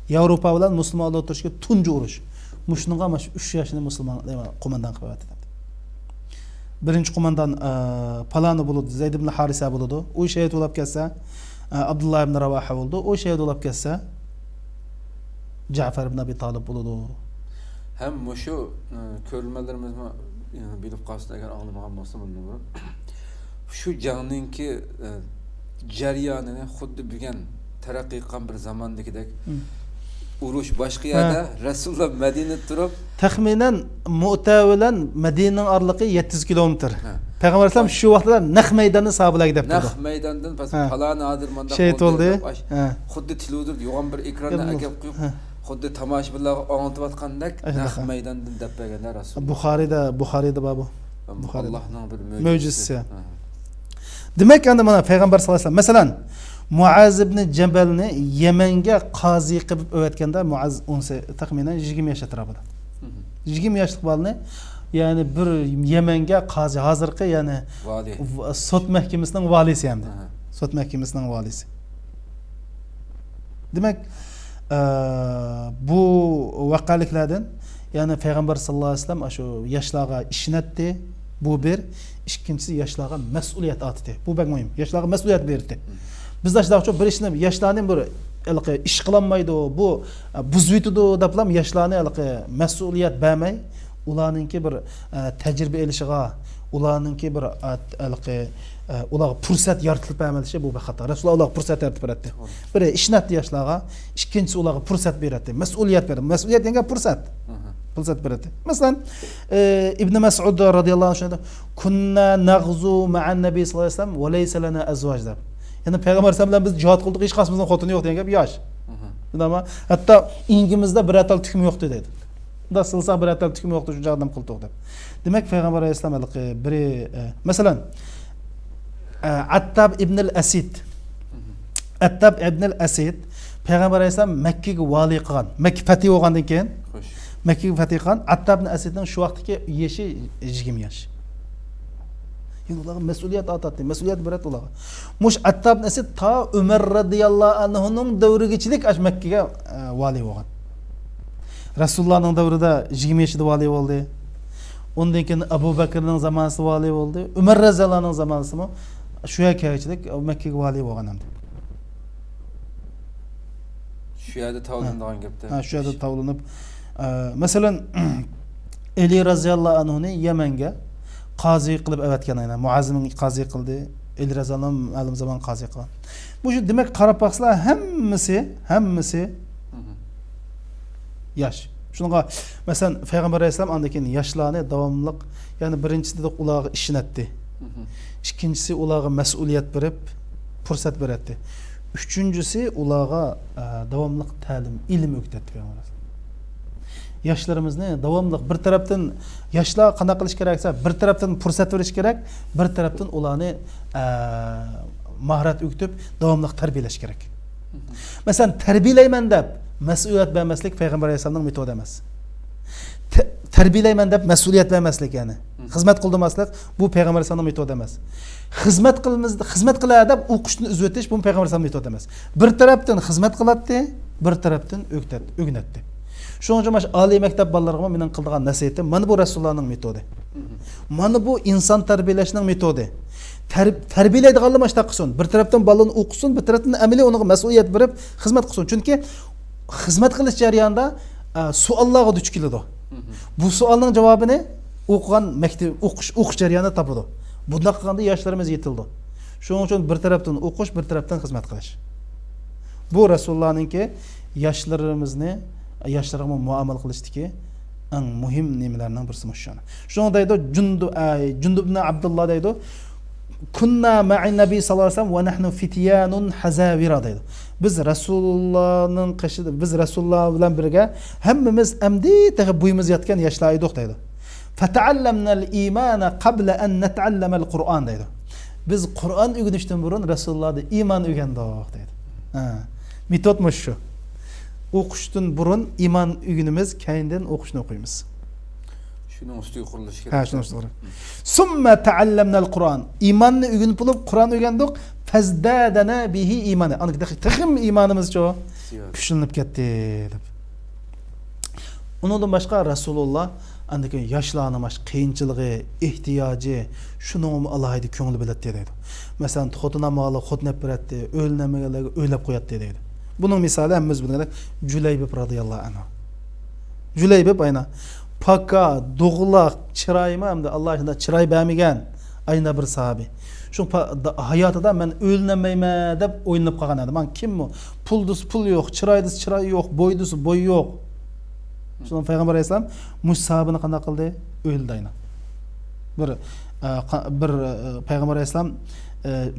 Yevropa bilen Müslümanlar oturuşu tuncu uruş. Muşnunga maş 3 yaşında Müslüman komandan kıvat edildi. Birinci komandan Palani buludu, Zeyd ibn Harisa buludu. O şehit olup kesse Abdullah ibn Ravaha oldu. O şehit olup kesse Cafer ibn Abi Talib buludu. Hem muşu körülmelerimiz bilip kalsın eğer anlamagan bolsa bunu. Şu canınki jaryanını xuddi bilgen terakki qilgan bir zamandagidek uruş başka yerde Resulullah Medine durup Tahminen Mu'ta bilen Medine'nin arlığı 700 kilometre. Peygamber Aleyhisselam şu vaqtda Naq meydanı sahabılar gidip durdu. Naq meydandan Palani adırmanda şehit oldu. Xuddi tiluvdir yoğun bir ekranda akep qo'yib xuddi tomoshabinlarga anlatib atgandek Naq meydandan deb berganlar Rasulullah. Buxariyda babu. Allohning bir mo'jizasi. Demek endi mana Peygamber sallallohu alayhi vasallam mesela Muaz ibn Cebelni Yemenga qazi qilib o'tganda Muaz taxminan 20 yosh atrofida. 20 yoshlik bolani yani bir Yemenga qazi hozirgi yani vali sot mahkamasining valisi hamda. Sot mahkamasining valisi. Demek bu vaqaliklardan yani Peygamber sallallohu alayhi vasallam şu yoshlarga ishnatdi. Bu bir, ikkinchisi yoshlarga mas'uliyat atdi. Bu bek muhim. Yoshlarga mas'uliyat berdi. Biz daha çok bir işini yaşlarının bir iş kılanmaydı o bu buzuydu da plan yaşlarını mesuliyet vermey ulanınki bir tecrübe elişiga ulanınki bir ular fırsat yaratılıp vermeli bu bir hata. Resulullah ular fırsat yaratıp verdi. Bir işnat yaşlarga ikincisi ular fırsat verdi. Mesuliyet verdi. Mesuliyet denge fırsat. Fırsat verdi. Mesela İbn Mes'ud radıyallahu anh kunna nagzu ma'an nabiy sallallahu aleyhi ve sellem ve leysa lana azvaj der. Yani Peygamber Aleyhisselam biz cihat kıldık, hiç kasımızdan xotini yok diyen gap yaş. Ama hatta ingimizde bir atal tüküm yoktu dedi. Da sılsa bir atal tüküm yoktu şu adam kıldık dedi. Demek Peygamber Aleyhisselam biri mesela Attab ibn al-Asid Attab ibn al-Asid Peygamber Aleyhisselam Mekke'ye vali kılgan. Mekke fethi olgandan keyin Mekke'ye fethi kılgan. Attab ibn al-Asid'in şu vaxtki yaşı 20 yaş. Ularga mesuliyet atattı, mesuliyet beret ularga. Muş Attab ibn Asid ta Ömer radıyallahu anhu'nun davrigichilik aş Mekke'ye vali olgan. Resulullah'ın davrida 20 yaşında vali oldu. Ondan keyin Abu Bakr'ın zamanında vali oldu. Ömer radıyallahu anhu'nun zamanında mı şu hikayechilik Mekke'ye vali olgan hamdi. Şu yerde tavlandan gapti. Ha, şu yerde tavlanıp mesela Ali radıyallahu anhu'nu Yemen'e qazi qilib avatgan aynan Muazzimin qazi qildi. Ali raziyallohu ma'lum zaman qazi qilgan. Bu demek qarab baqslar hammasi yaş. Şunga mesela Peygamber Aleyhisselam andakin yaşlarını davamlıq yani birincisi de ularga işinetdi. İkincisi ularga mesuliyet berip fırsat beretti. Üçüncüsü ularga davamlıq ta'lim, ilim öğretdi Peygamber. Yaşlarımızı davamlıq bir taraftan yaşlar qana qilish keraksa bir taraftan fırsat verish kerak, bir taraftan ularni maharat öğretip davamlıq tarbiyalash kerak. Mesela terbiyelayman deb mesuliyet vermeslik Peygamber Aleyhisselam'ın metodu emas. Terbiyelayman deb mesuliyet vermeslik yani. Hizmet kıldımaslik bu Peygamber Aleyhisselam'ın metodu emas. Hizmet qiladi deb o'qishni uzib o'tish bu Peygamber Aleyhisselam'ın metodu emas. Bir taraftan hizmet qiladi, bir taraftan o'rgatdi. Şunun için Ali mektep balalarıma mening qildigan nasihatim mana bu Resulullah'ın metodu. Mana bu insan tarbiyalashning metodu. Terbiyelaydiganlar maşta qilsin. Bir tarafdan balani o'qisin, bir tarafdan amaliy unaga mas'uliyat berib xizmat qilsin. Chunki xizmat qilish jarayonida savollarga duch keladi. Bu savolning javobini o'qigan maktab o'qish jarayonida topadi. Bunday qilganda yoshlarimiz yetildi. Shuning uchun bir tarafdan o'qish, bir tarafdan xizmat qilish. Bu Resulullah'ınki yaşlarga muamele kılıştiki en muhim nimelerden birisi muşşana. Şunu deydi Cundub ibn Abdullah deydi. Kunna ma'in Nabi sallallahu aleyhi ve sellem ve nahnu fityanun hazavira deydi. Biz Resulullah'ın kışıdı. Biz Resulullah bilen birge hemmimiz emdi teğe buyumuz yatken yaşlaydık deydi. Feta'allamna'l imana qabla en neta'allama'l Kur'an deydi. Biz Kur'an öğrenişten burun Resulullah'da iman öğrendik deydi. Metodmuş şu. O'qishdan burun iman öğünümüz kendinden o'qishni o'qiymiz. Şunun üstüge qurilish kerak. Ha, şunun üstüge. Summa ta'allamna'l Qur'an. İmanni öğünüp bulup Qur'an öğrendik. Fazdadana bihi imani. Anık tıxım imanımız ço güçlenip ketdi dep. Ondan başka Rasulullah andaki yaşlanmaş kıyınçılığı, ihtiyacı, şunun Allah'ydı köngülü bilet dedi. Mesela xotuna malı xotnep biretdi, ölnemegelerge öylep koyatdi dedi. Bunun misali hemmimiz bilgendek Cüleybib radıyallahu anh. Cüleybib ayna paka, doğulak, çırayma hem de Allah aşkına çıray beğenmegen ayna bir sahabi. Şu hayatıda ben ölnemeyme dep oynayıp kalgan adam. Man kim mu? Puldus pul yok, çıraydus çıray yok, boydus boy yok. Şunun Peygamber Aleyhisselam muş sahabını qanday qildi? Öldü ayna. Bir Peygamber Aleyhisselam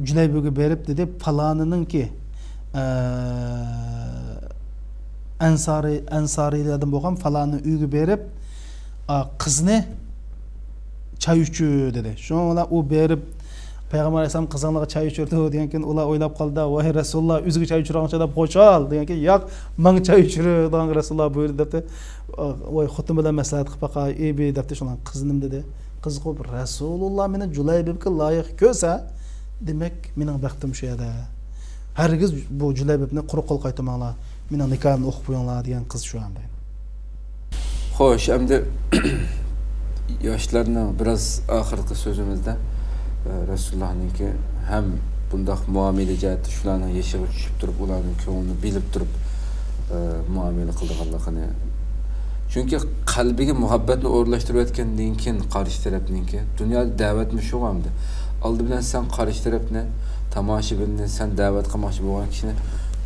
Cüleybib'e berip dedi falanının ki Ensarilerden bolgan falanı uygu berip kızını çay içü dedi. Şoňa o berip Peygamber Aleyhisselam kızanlığa çay içirdi degen ken ular oylap kaldı. "Vay Resulullah üzüge çay içirýänçe dep goçal" degen ken "Ýak, maň çay içir" degen Resulullah buyurdy depdi. "Vay hotum bilen maslahat qyp baqa, ebe" depdi. Şoňa kıznym dedi. Kız goýup "Resulullah meni Cüleybibke laýyk görse, demek meniň baxtym şu ýerde. Hergiz bu Cüleybibni quruq qol gaýtamaňlar. Meniň nikahymy okup goýanlar" diýen kız şu anda. Hoş, endi yaşlaryň biraz ahyrky sözümizde Resulullah'ınki hem bundaq muamele jahati şularning yeshiga tushib turib, ularning ko'nglini bilib turib muamele qildiganligini. Chunki qalbiga muhabbatni o'rlashtirib etgandan keyin qarshi tarafninki dunyoda da'vatmi shu hamda. Oldi bilan sen qarshi tarafni tomoshabinni sen da'vat qilmoqchi bo'lgan kishini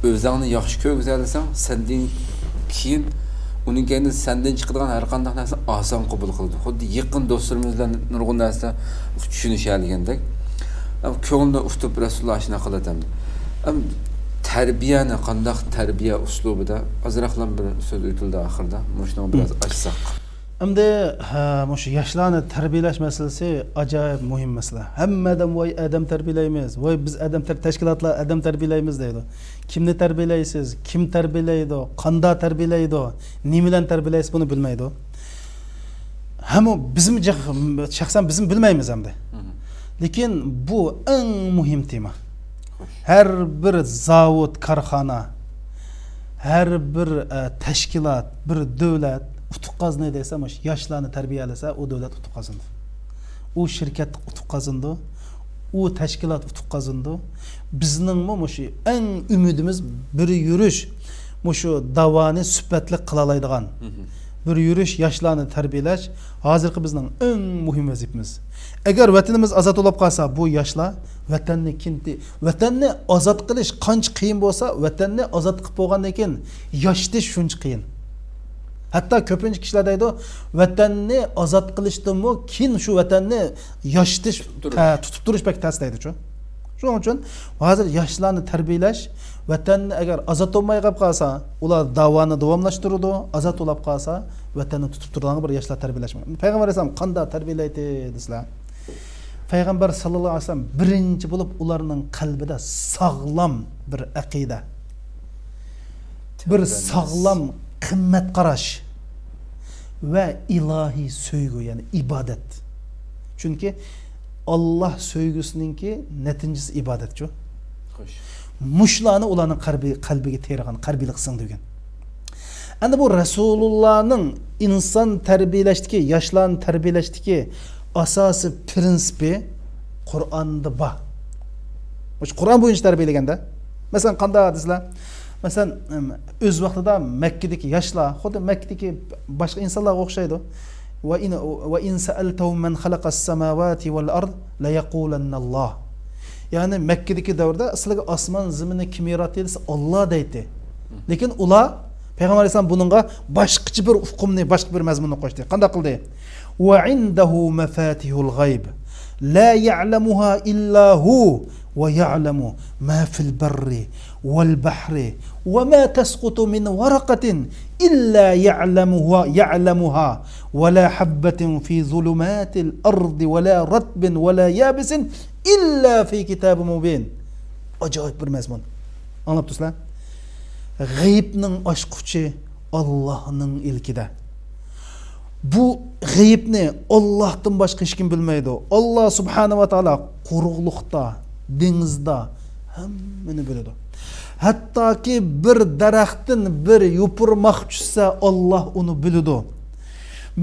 o'zingni yaxshi ko'rgizalasan, sendan keyin uning keyin sendan chiqadigan har qanday narsa oson qabul qiladi. Xuddi yaqin do'stlarimiz bilan nurg'un narsa tushunishadigandak. Ko'ngilni ustib Rasululloh shuna qiladi. Tarbiyani qandaq tarbiya uslubida azraqlan bir so'z aytildi oxirida. Shuni biraz açsaq. Endi şu yaşlarni tarbiyalash masalasi acayip muhim masala. Hammadan voy adam tarbiyalaymiz. Voy biz adam tashkilotlar adam tarbiyalaymiz deydi. Kimni tarbiyalaysiz? Kim tarbiyalaydi? Qanda tarbiyalaydi? Nima bilan tarbiyalaysiz buni bilmaydi. Hamma bizim shaxsan bizim bilmaymiz hamda. Lekin bu eng muhim tema. Her bir zavod, karxana, her bir tashkilot, bir davlat utuq qazanay desa, yoshlarni tarbiyalasa, o davlat utuq qazandı. O şirket utuq qazandı. O tashkilot utuq qazandı. Bizning şu eng ümidimiz bir yurish, şu davani süpetli qılalaydigan. Bir yurish yoshlarni tarbiyalash hozirgi bizning eng muhim vazifamiz. Agar vatanimiz azat olib qolsa, bu yoshlar vatanni azat qilish qancha qiyin bo'lsa, vatanni azat qilib bo'lgandan keyin yoshtish shuncha qiyin. Hatta köpüncü kişiler deydi, vatanni azat qilishdanmi keyin shu vatanni yoshtish tutib turish pek tas deydi şu. Shuning uchun hozir yoshlarni tarbiyalash, vatanni agar azat olmay qolib qolsa, ular davoni davomlashtiradi, azat olib qolsa, vatanni tutib turadigan bir yoshlar tarbiyalash. Payg'ambar alayhisalom qanday tarbiyalaydi desizlar? Payg'ambar sallallohu alayhi vasallam birinchi bo'lib ularning qalbida sog'lom bir aqida, bir sog'lom qimmat qarash ve ilahi söygü yani ibadet. Çünkü Allah söygüsününki neticesi ibadet şu. Muşlarını olanın kalbiga terigan, kalbiga qısın degen. Endi bu Resulullah'ın insan terbiyelaştiki, yaşlarını terbiyelaştiki asası prinsipi Kur'an'da ba. Kur'an boyunca terbiyelegende. Mesela qanday hadislar? Mesela öz vaqtida Mekke'deki yaşlar, xuddi Mekke'deki başka insanlar o'xshaydi. Ve in sa'altahum man khalaqas samawati wal ard la yaqulanna Allah. Yani Mekke'deki davrda ıslığı asman zimini kim yarattı dese Allah deydi. Lekin ular Peygamber Aleyhisselam bununla başka bir ufkumni, başka bir mezmununu koştu. Qanday qildi? Ve indehu mafatihul gayb. La ya'lamuha illa hu ve ya'lamu ma fil berri vel bahri ve ma tasqutu min waraqatin illa ya'lamuha ve la habbatin fi zulumatil ardi ve la ratbin ve la yabisin illa fi kitabin mubin. Acayip bir mezmun. Anlap tursizlar? G'aybning ochquchi Allohning ilkida. Bu g'aybni Allohdan boshqa hech kim bilmaydi. Alloh subhanahu va taolo quruqlikda, dengizda hammani biladi. Hattoki bir daraxtdan bir yupurmoq tushsa Alloh uni biladi.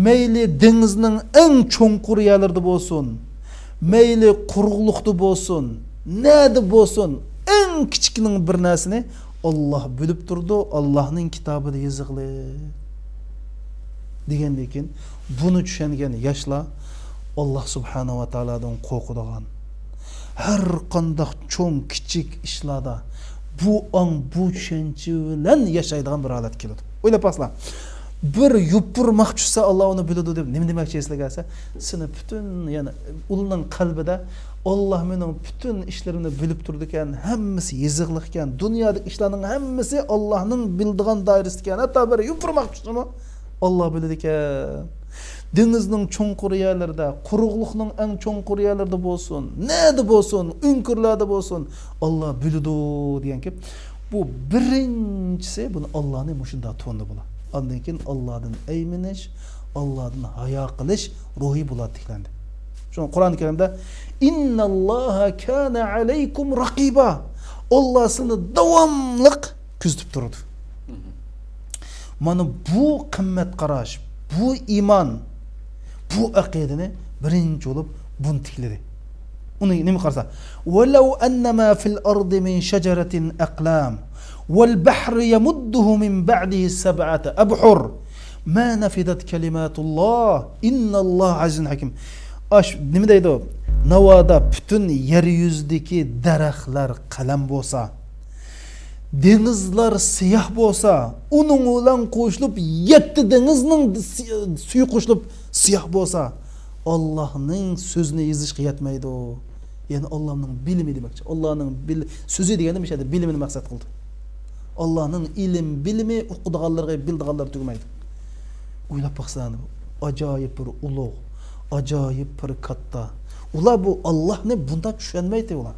Mayli dengizning eng cho'nqur yerlarida bo'lsin, mayli quruqlikda bo'lsin, nada bo'lsin, eng kichikning bir narsani Allah bilib turdi, Allah'ın kitabıda yazıqlı. Degandan bunu tushungan yoshlar Allah subhanahu va taolodan qo'rqadigan. Har qanday cho'ng kichik ishlarda bu bu tushuncha bilan yashaydigan bir holat keladi. O'ylab baslar. Bir yupurmoq tushsa Alloh uni biladi deb nima demoqchi eslarsa, seni bütün yani uning qalbida Allah mening bütün işlerimni bilib turdi ekan, hammasi yeziqlik ekan, dunyodagi ishlarning hammasi Allohning bildigan doirasida ekan. Hatto bir yupurmoq tushsami Allah biladi ekan. Dengizning cho'nqur yerlarida, quruqlikning eng cho'nqur yerlarida bo'lsin, nada bo'lsin, unkurlarda bo'lsin, Alloh biladi deganki, bu birinchisi buni Allohning mushunda to'ndi bo'ladi. Ondan keyin Allohdan ayminish, Allohdan hayo qilish ruhiy bo'ladi tiklandi. Şunu Kur'an-ı Kerim'de İnnallâhe kâne aleykum rakiba. Allah seni devamlık küzdüp durdu. Mana bu kımmet qaraş, bu iman, bu akidini birinci olup bunu tikledi. Onu nemi qarsa? وَلَوْ أَنَّمَا فِي الْأَرْضِ مِنْ شَجَرَةٍ أَقْلَامٍ وَالْبَحْرِ يَمُدُّهُ مِنْ بَعْدِهِ سَبْعَةَ أَبْحُرٍ مَا نَفِدَتْ كَلِمَاتُ اللّٰهِ إِنَّ اللّٰهَ عَزِيزٌ حَكِيمٌ. Nima deydi o? Navoda bütün yeryüzündeki daraxtlar qalam bo'lsa, dengizlar siyah bo'lsa, uning bilan qo'shilib 7 dengizning suvi qo'shilib siyah bo'lsa, Allohning so'zini yozishga yetmaydi. Yani Allohning bilimi demoqchi. Allohning so'zi deganda nima deydi? Bilimini maqsad qildi. Allohning ilm, bilimi o'qiganlarga bildiganlar tugmaydi. O'ylab baqsan, ajoyib bir ulug', acayip bir katta. Ular bu Allah ne bunda tushunmaydi ular.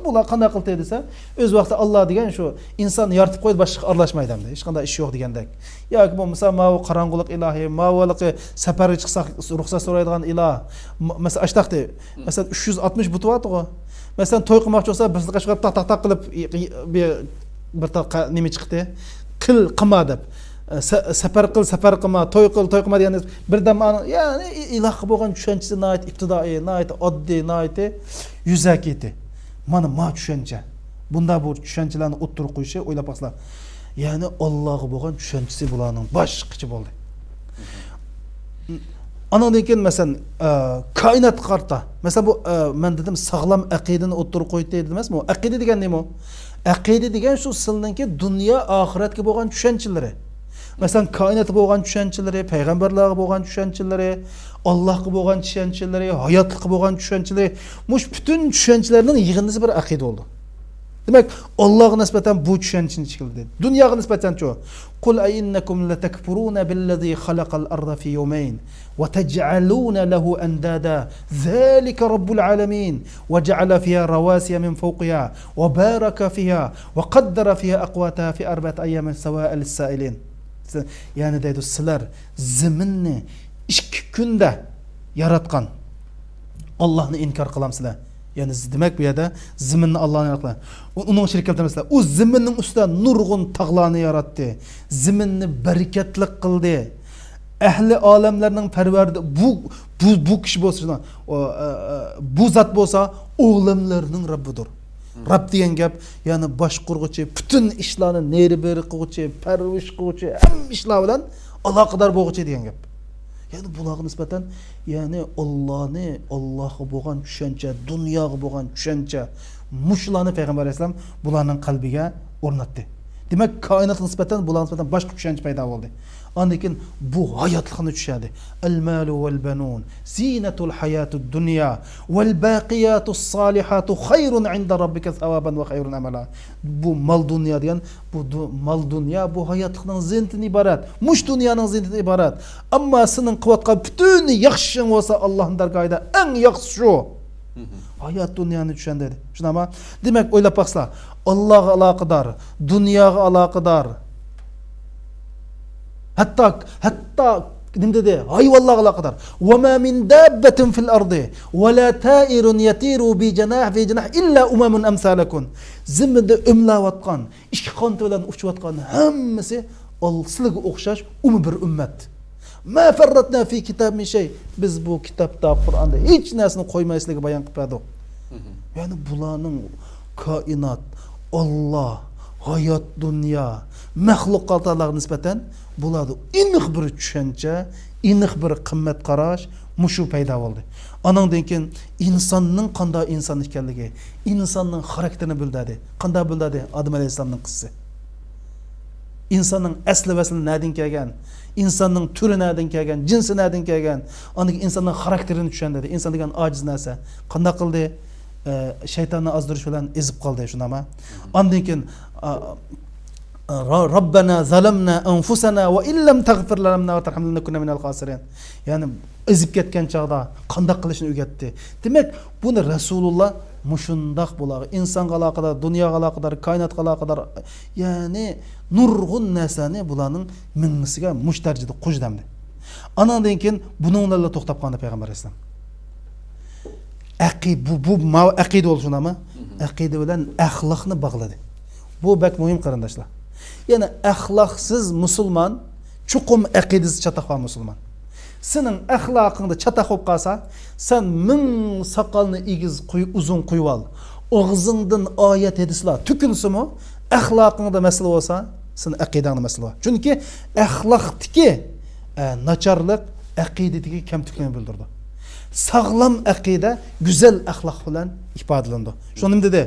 Bular qanday qildi desa, o'z vaqtida Allah degan shu inson yaratib qo'ydi, boshqa aralashmaydi hamda. Hech qanday ish yo'q degandek. Yoki bo'lmasa ma'u qarangulik ilohi, ma'uliqi safarga chiqsak ruxsat so'raydigan iloh. Masalan, ashtaqdi. Masalan 360 buti bor. Masalan, to'y qilmoqchi bo'lsa, bizni qashqab taq qilib bir taqa nima chiqdi? Qil qilma deb. Safar qilma, to'y qilma deganda birdan yani iloh bo'lgan tushunchasi nihoyat ibtidoiy, nihoyat oddiy, nihoyat yuzaki edi. Mana ma tushuncha. Bunda bu tushunchalarni o'ttirib qo'yishi o'ylab baqslar. Yani Allohga bo'lgan tushunchasi bularning boshqacha bo'ldi. Andan keyin masalan koinot qarta. Masalan bu men dedim sog'lom aqidani o'ttirib qo'ydi dedi emasmi? Aqida degan nima? Aqida degan shu silninki dunyo oxiratga bo'lgan tushunchalari. Mesela kainatı bo'lgan tushunchalari, payg'ambarlarga bo'lgan tushunchalari, Allohga bo'lgan tushunchalari, hayotga bo'lgan tushunchalari, mush bütün tushunchalarning yig'indisi bir aqida oldu. Demak, Allohga nisbatan bu tushunchani chiqildi. Dunyoga nisbatan chu. Qul ayinnakum latakfuruna billazi khalaqal arda fi yawmayn wa taj'aluna lahu andada zalika rabbul alamin wa ja'ala fiha rawasiya min fawqiha wa baraka fiha wa qaddara fiha aqwataha fi arba'ati ayyamin sawa'a lis-sa'ilin. Yani deydi sizlar zaminni 2 kunda yaratgan Allohni inkor qilamsizlar. Yani demak bu yerda zaminni Allohni yaratgan. Uning shirk keltirmasizlar. U zaminning ustida nurg'un tog'larni yaratdi. Zaminni barakatli qildi. Ahli olamlarning parvardi bu kishi bo'lsa, bu zot bo'lsa, olamlarning Rabbidir. Rab degan gap, yani boshqurg'uchi, bütün ishlarni neri beri qiluvchi, parvish qiluvchi, hamma ishlar bilan aloqador bo'luvchi degan gap. Yani bularga nisbatan yani Allohga bo'lgan tushuncha, dunyoga bo'lgan tushuncha mushlarni payg'ambar alayhisalom bularning qalbiga o'rnatdi. Demak, koinotga nisbatan bularga nisbatan boshqa tushuncha paydo bo'ldi. Ondan bu hayotlikni tushadi. Al-malu wal banun zinatul hayatud dunya wal baqiyatus solihatu khayrun 'inda rabbika thawaban wa khayrun amala. Bu mal dunyo degan bu mal dunyo bu hayotlikning zinatidan iborat. Mush dunyoning zinatidan iborat. Ammo sening qilayotgan butun yaxshi bo'lsa Allohning dargohida eng yaxshi shu. Hayat dunyoni tushunadi. Shunama? Demak, o'ylab baqsizlar. Allohga aloqador, dunyoga aloqador. Hatta nima dedi? Hayvonlarga aloqador. Va ma min dabbatin fil ardi va la ta'irun yatiru bi janah fi janah illa umamun amsalakum. Zimda umlayotgan, ikki qanot bilan uchayotgan hammasi sizlarga o'xshash bir ummat. Ma farratna fi kitab min shay. Biz bu kitobda, Qur'onda hech narsani qo'ymaysligini bayon qilib berdik. Ya'ni bularning koinot, Alloh, hayot, dunyo, maxluqotlarga nisbatan bularga aniq bir tushuncha, aniq bir qimmat qarash mushu paydo bo'ldi. Anandan keyin insonning qanday inson ekanligi, insonning xarakterini bildirdi. Qanday bildirdi? Odam alayhisalomning qissasi. İnsanın asli vasli nereden kelgan, insanın türü nereden kelgan, cinsi nereden kelgan, ondaki insanın karakterini tushunadi. İnsan degan ojiz narsa. Qanday qildi? Shaytonni azdirish bilan ezib qoldi shunama. Ondan keyin Rabbana zalamna anfusana va illam taghfir lana wa tarhamna lanakunna minal khasirin. Yani ezib ketgan chaqda qanday qilishni o'rgatdi. Demak, buni Rasululloh mushundaq bo'ladi. Insonga aloqador, dunyoga aloqador, koinotga aloqador, ya'ni nurg'un narsani bularning mingisiga mushtarjida qo'shdamdi. Anandan keyin buning bilan to'xtab qoldi payg'ambar alayhisalom. Bu aqida bo'lishunami? Aqida bilan axloqni bog'ladi. Bu bak muhim qarindoshlar. Yani axloqsiz musulmon chuqum aqidasi chataqon musulmon. Senin axloqingda chataq bo'lib qolsa, sen ming soqolni egiz uzun qo'yib ol. Og'zingdan oyat hadislar to'kilsimi, axloqingda masala bo'lsa, sen aqidangda masala bor. Chunki axloqdagi nacharlik aqidadagi kamtuklikni bildirdi. Sağlam aqida güzel axloq bilan ifodalandi. Shuni nima dedi?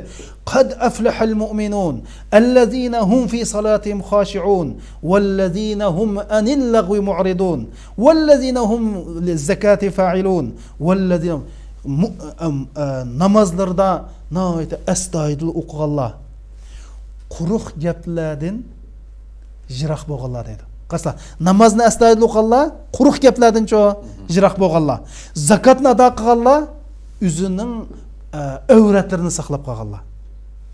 Qad aflahal mu'minun allazina hum fi salatihim khashi'un wallazina hum anil lagwi mu'ridun wallazina hum lizakati fa'ilun wallazina namazlarda nayta astoydil o'qiganlar quruq gaplardan jiroq bo'lganlar dedi. Qasla namozni astoydil o'qiganlar quruq gaplardan jiroq bo'lganlar. Zakatni ado qilganlar o'zining avratlarini saqlab qolganlar.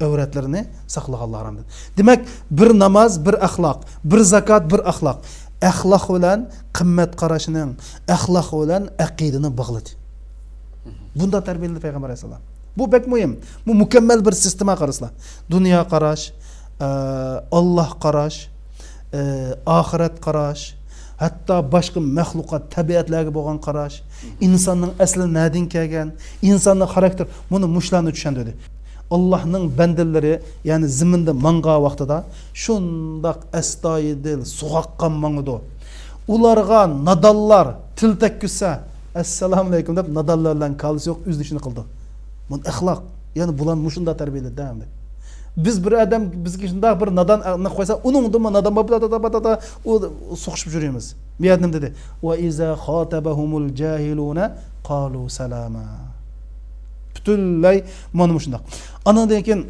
Avratlarini saqlaganlar hamda. Demak, bir namoz, bir axloq, bir zakat, bir axloq. Axloq bilan qimmat qarashining, axloq bilan aqidani bog'ladi. Bunda tarbiyaladi payg'ambar alayhisalom. Bu bek muhim. Bu mukammal bir sistema qaraslar. Dunyo qarash, Alloh qarash, ahiret qarash, hatta boshqa maxluqot tabiatlarga bo'lgan qarash, insonning asli nereden kelgan, insonning xarakter, buni mushlarni tushunadi. Allohning bandalari, ya'ni ziminda manga vaqtida shundoq astoydil sug'aqqan mangdi. Ularga nadallar til tekkizsa, assalomu alaykum deb nadallar bilan qolish yo'q, o'zlishini qildi. Bu axloq, ya'ni bular mushunda tarbiyaladi. Biz bir adam bizga shunday bir nadan qo'ysa, uning dima nadan babada u so'qishib yuramiz. Bu yerda nima dedi? Va iza khatabahumul jahiluna qalu salama. Butunlay mana shunday. Andan keyin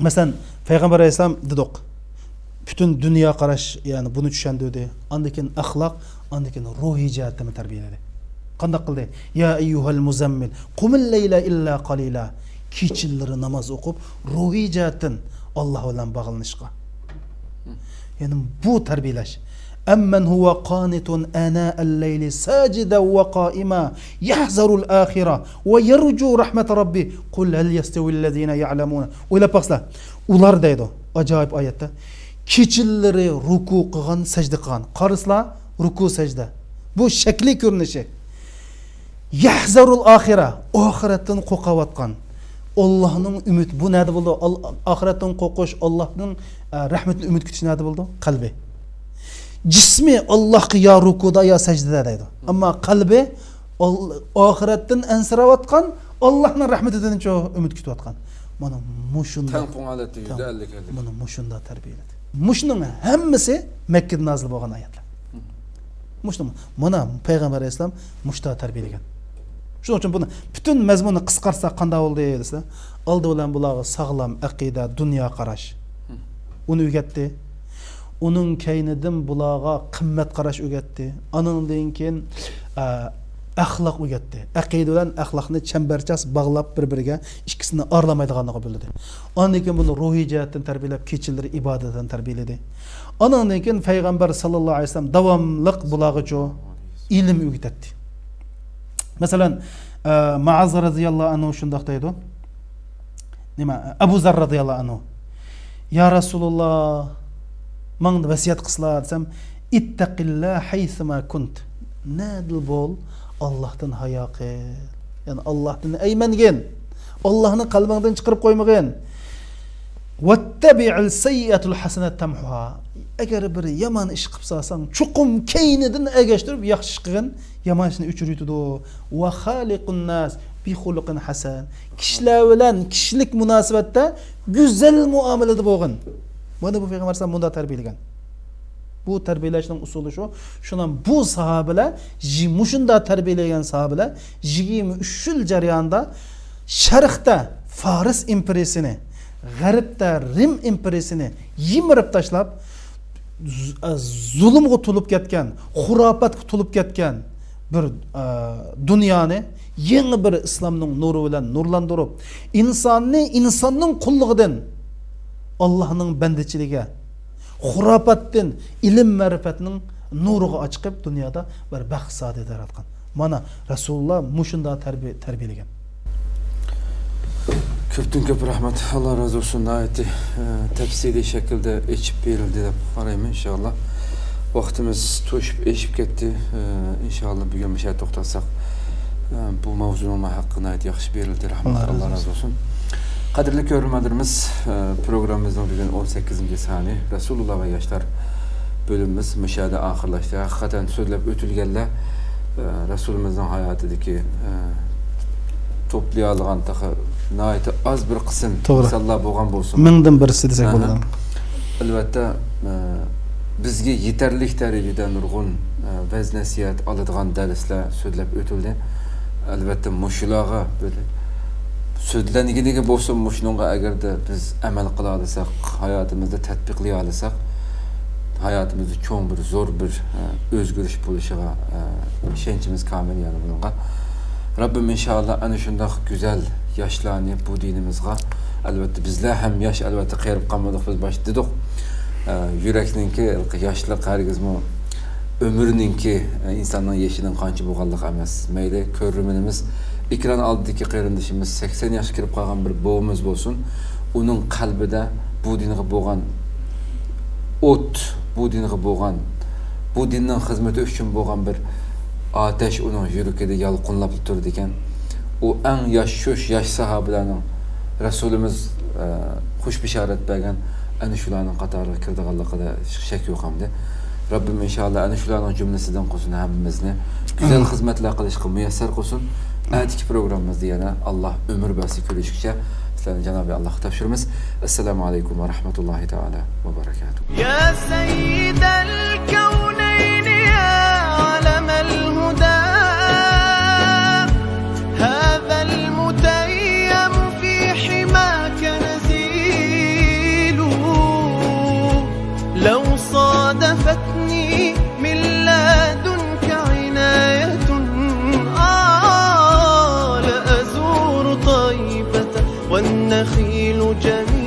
masalan payg'ambar alayhisalom dedik. Butun dunyo qarash, ya'ni buni tushundirdi. Andan keyin axloq, andan keyin ruhiy jihatdan tarbiyaladi. Qanday qildi? Ya ayyuhal muzammil qumil layla illa qalila. Kechilari namoz o'qib, ruhiy jihatdan Alloh bilan bog'lanishga. Ya'ni bu tarbiyalash. Amman huwa qanitun ana al-layli sajidan wa qa'ima yahzaru al-akhirah wa yarju rahmat rabbi qul hal yastawi allazina ya'lamuna. O'ylab baqsizlar. Ular deydi ajoyib oyatda. Kechilari ruku qilgan, sajda qilgan. Qaraslar, ruku sajda. Bu shakli ko'rinishi. Yahzaru al-akhirah, oxiratdan qo'rqayotgan. Allah'ın ümit bu nerede buldu? Ahiretten qo'rqish, Allah'ın rahmetini ümit kutish nerede buldu? Qalbi. Jismi Allohga yo rukuda yo sajdada deydi. Ammo qalbi oxiratdan ansirayotgan, Allohning rahmatidan umid kutayotgan. Mana mushunda Tanqon holatda yurdi 50. Mana mushunda tarbiyaladi. Mushning hammasi Makka da nozil bo'lgan oyatlar. Mushning mana payg'ambar alayhisalom mushta tarbiyalagan. Shuning uchun buni butun mazmunni qisqartsak qanday bo'ldi desa, oldi bilan bularga sog'lom aqida, dunyo qarash. Uni o'rgatdi. Uning kaynidan bularga qimmat qarash o'rgatdi. Anandan keyin axloq o'rgatdi. Aqida bilan axloqni chambarchas bog'lab bir-biriga ikkisini arlamaydiganligini bildirdi. Ondan keyin buni ruhiy jihatdan tarbiyalab, kechilari ibodatdan tarbiyaladi. Ondan keyin payg'ambar sallallohu alayhi vasallam davomliq bularga ilm o'rgatdi. Masalan, Ma'az radhiyallohu anhu shundoq deydi. Nima? Abu Zar radhiyallohu anhu. Ya Rasululloh, menga vasiyat qilsizlar desam, ittaqillah haysama kunt. Nadil bol Allohdan hayo qil. Ya'ni Allohdan aymangin. Allohni qalbingdan chiqarib qo'ymagin. Wattabi'il sayyi'atul hasanat tamhuha. Agar bir yomon ish qilsang, chuqum keynidan agashtirib yaxshi ish qilgin, yomon ishni o'chiruydi. Va xaliqun nas bi xuluqin hasan. Kishilar bilan kishilik munosabatda go'zal muomalada bo'lgin. Mana bu payg'ambar sallallohu alayhi vasallam bunda tarbiyalagan. Bu tarbiyalashning usuli shu. Shundan bu sahobalar, mushunda tarbiyalagan sahobalar 23 yil jarayonida Sharqda Faris imperiyasini, G'arbda Rim imperiyasini yimirib tashlab, zulmga to'lib ketgan, xurofotga to'lib ketgan bir dunyoni yangi bir islomning nuri bilan nurlantirib, insonning qulligidan Allohning bandichiligiga, xurofotdan ilm ma'rifatning nuriga chiqib dunyoda bir baxt saodat yaratgan. Mana Rasululloh mushunda tarbiyalagan. Ko'pdan ko'p rahmat. Alloh razı olsun. Ayeti tafsiliy shaklda echib berildi deb qarayman inshaalloh. Vaqtimiz to'shib eshib ketdi. Inshaalloh bugun bir şey to'xtasak bu mavzuning haqqini ayt yaxshi berildi. Rahmat. Alloh razı olsun. Qadrli ko'ruvchilarimiz, programmamizning bugun 18-sani Rasululloh va yoshlar bölümümüz müşahede ahirlaştı. Hakikaten so'zlab o'tilganlar Rasulumuzning hayotidagi toplayalgan taqa nayet az bir qism misallar bo'lgan bo'lsin. Mingdan birisi desak bo'ladi. Albatta bizga yetarli darajada nurg'un vaz nasihat oladigan darslar so'zlab o'tildi. Albatta mushularga böyle so'zlanganiga bo'lsin, mushunga agarda biz amal qila olsak, hayotimizda tatbiqlay olsak, hayotimizda cho'ng bir zo'r bir o'zgarish bo'lishiga ishonchimiz komil yani bunga. Rabbim inshaalloh ana shunday go'zal yoshlarni bu dinimizga, albatta bizlar ham yosh albatta qiyirib qolmadik, biz bosh dedik. Yurakninki yoshlik qargizmi ömrününki insanın yaşının qancha bo'lganlik emas. Mayli ko'rminimiz ekran oldidagi qarindishimiz 80 yosh kirib qolgan bir bovimiz bo'lsin. Uning qalbida bu dinga bo'lgan o't, bu dinga bo'lgan, bu dinning xizmati uchun bo'lgan bir ateş uning yuragida yalqinlab turdi ekan. O eng yosh sahobalarning Rasulimiz xush bishorat bergan ana shularning qatoriga kirdiganligida shak yo'q hamda. Rabbim inshaalloh ana shularning jumlasidan qilsin, hammamizni güzel xizmatlar qilishga muyassar qilsin. Atiki programımızda yana Allah ömür basi görüşükçe sizlerden Cenab-ı Allah'a tavşırımız. Esselamu Aleyküm ve Rahmetullahi Teala ve Berekatuhu. Ya Seyyidel Kevneyni ya Alemel Huda Hâzel muteyyem fi himâke nezilu Lev sadefetni min ladunke inayetun والنخيل جميل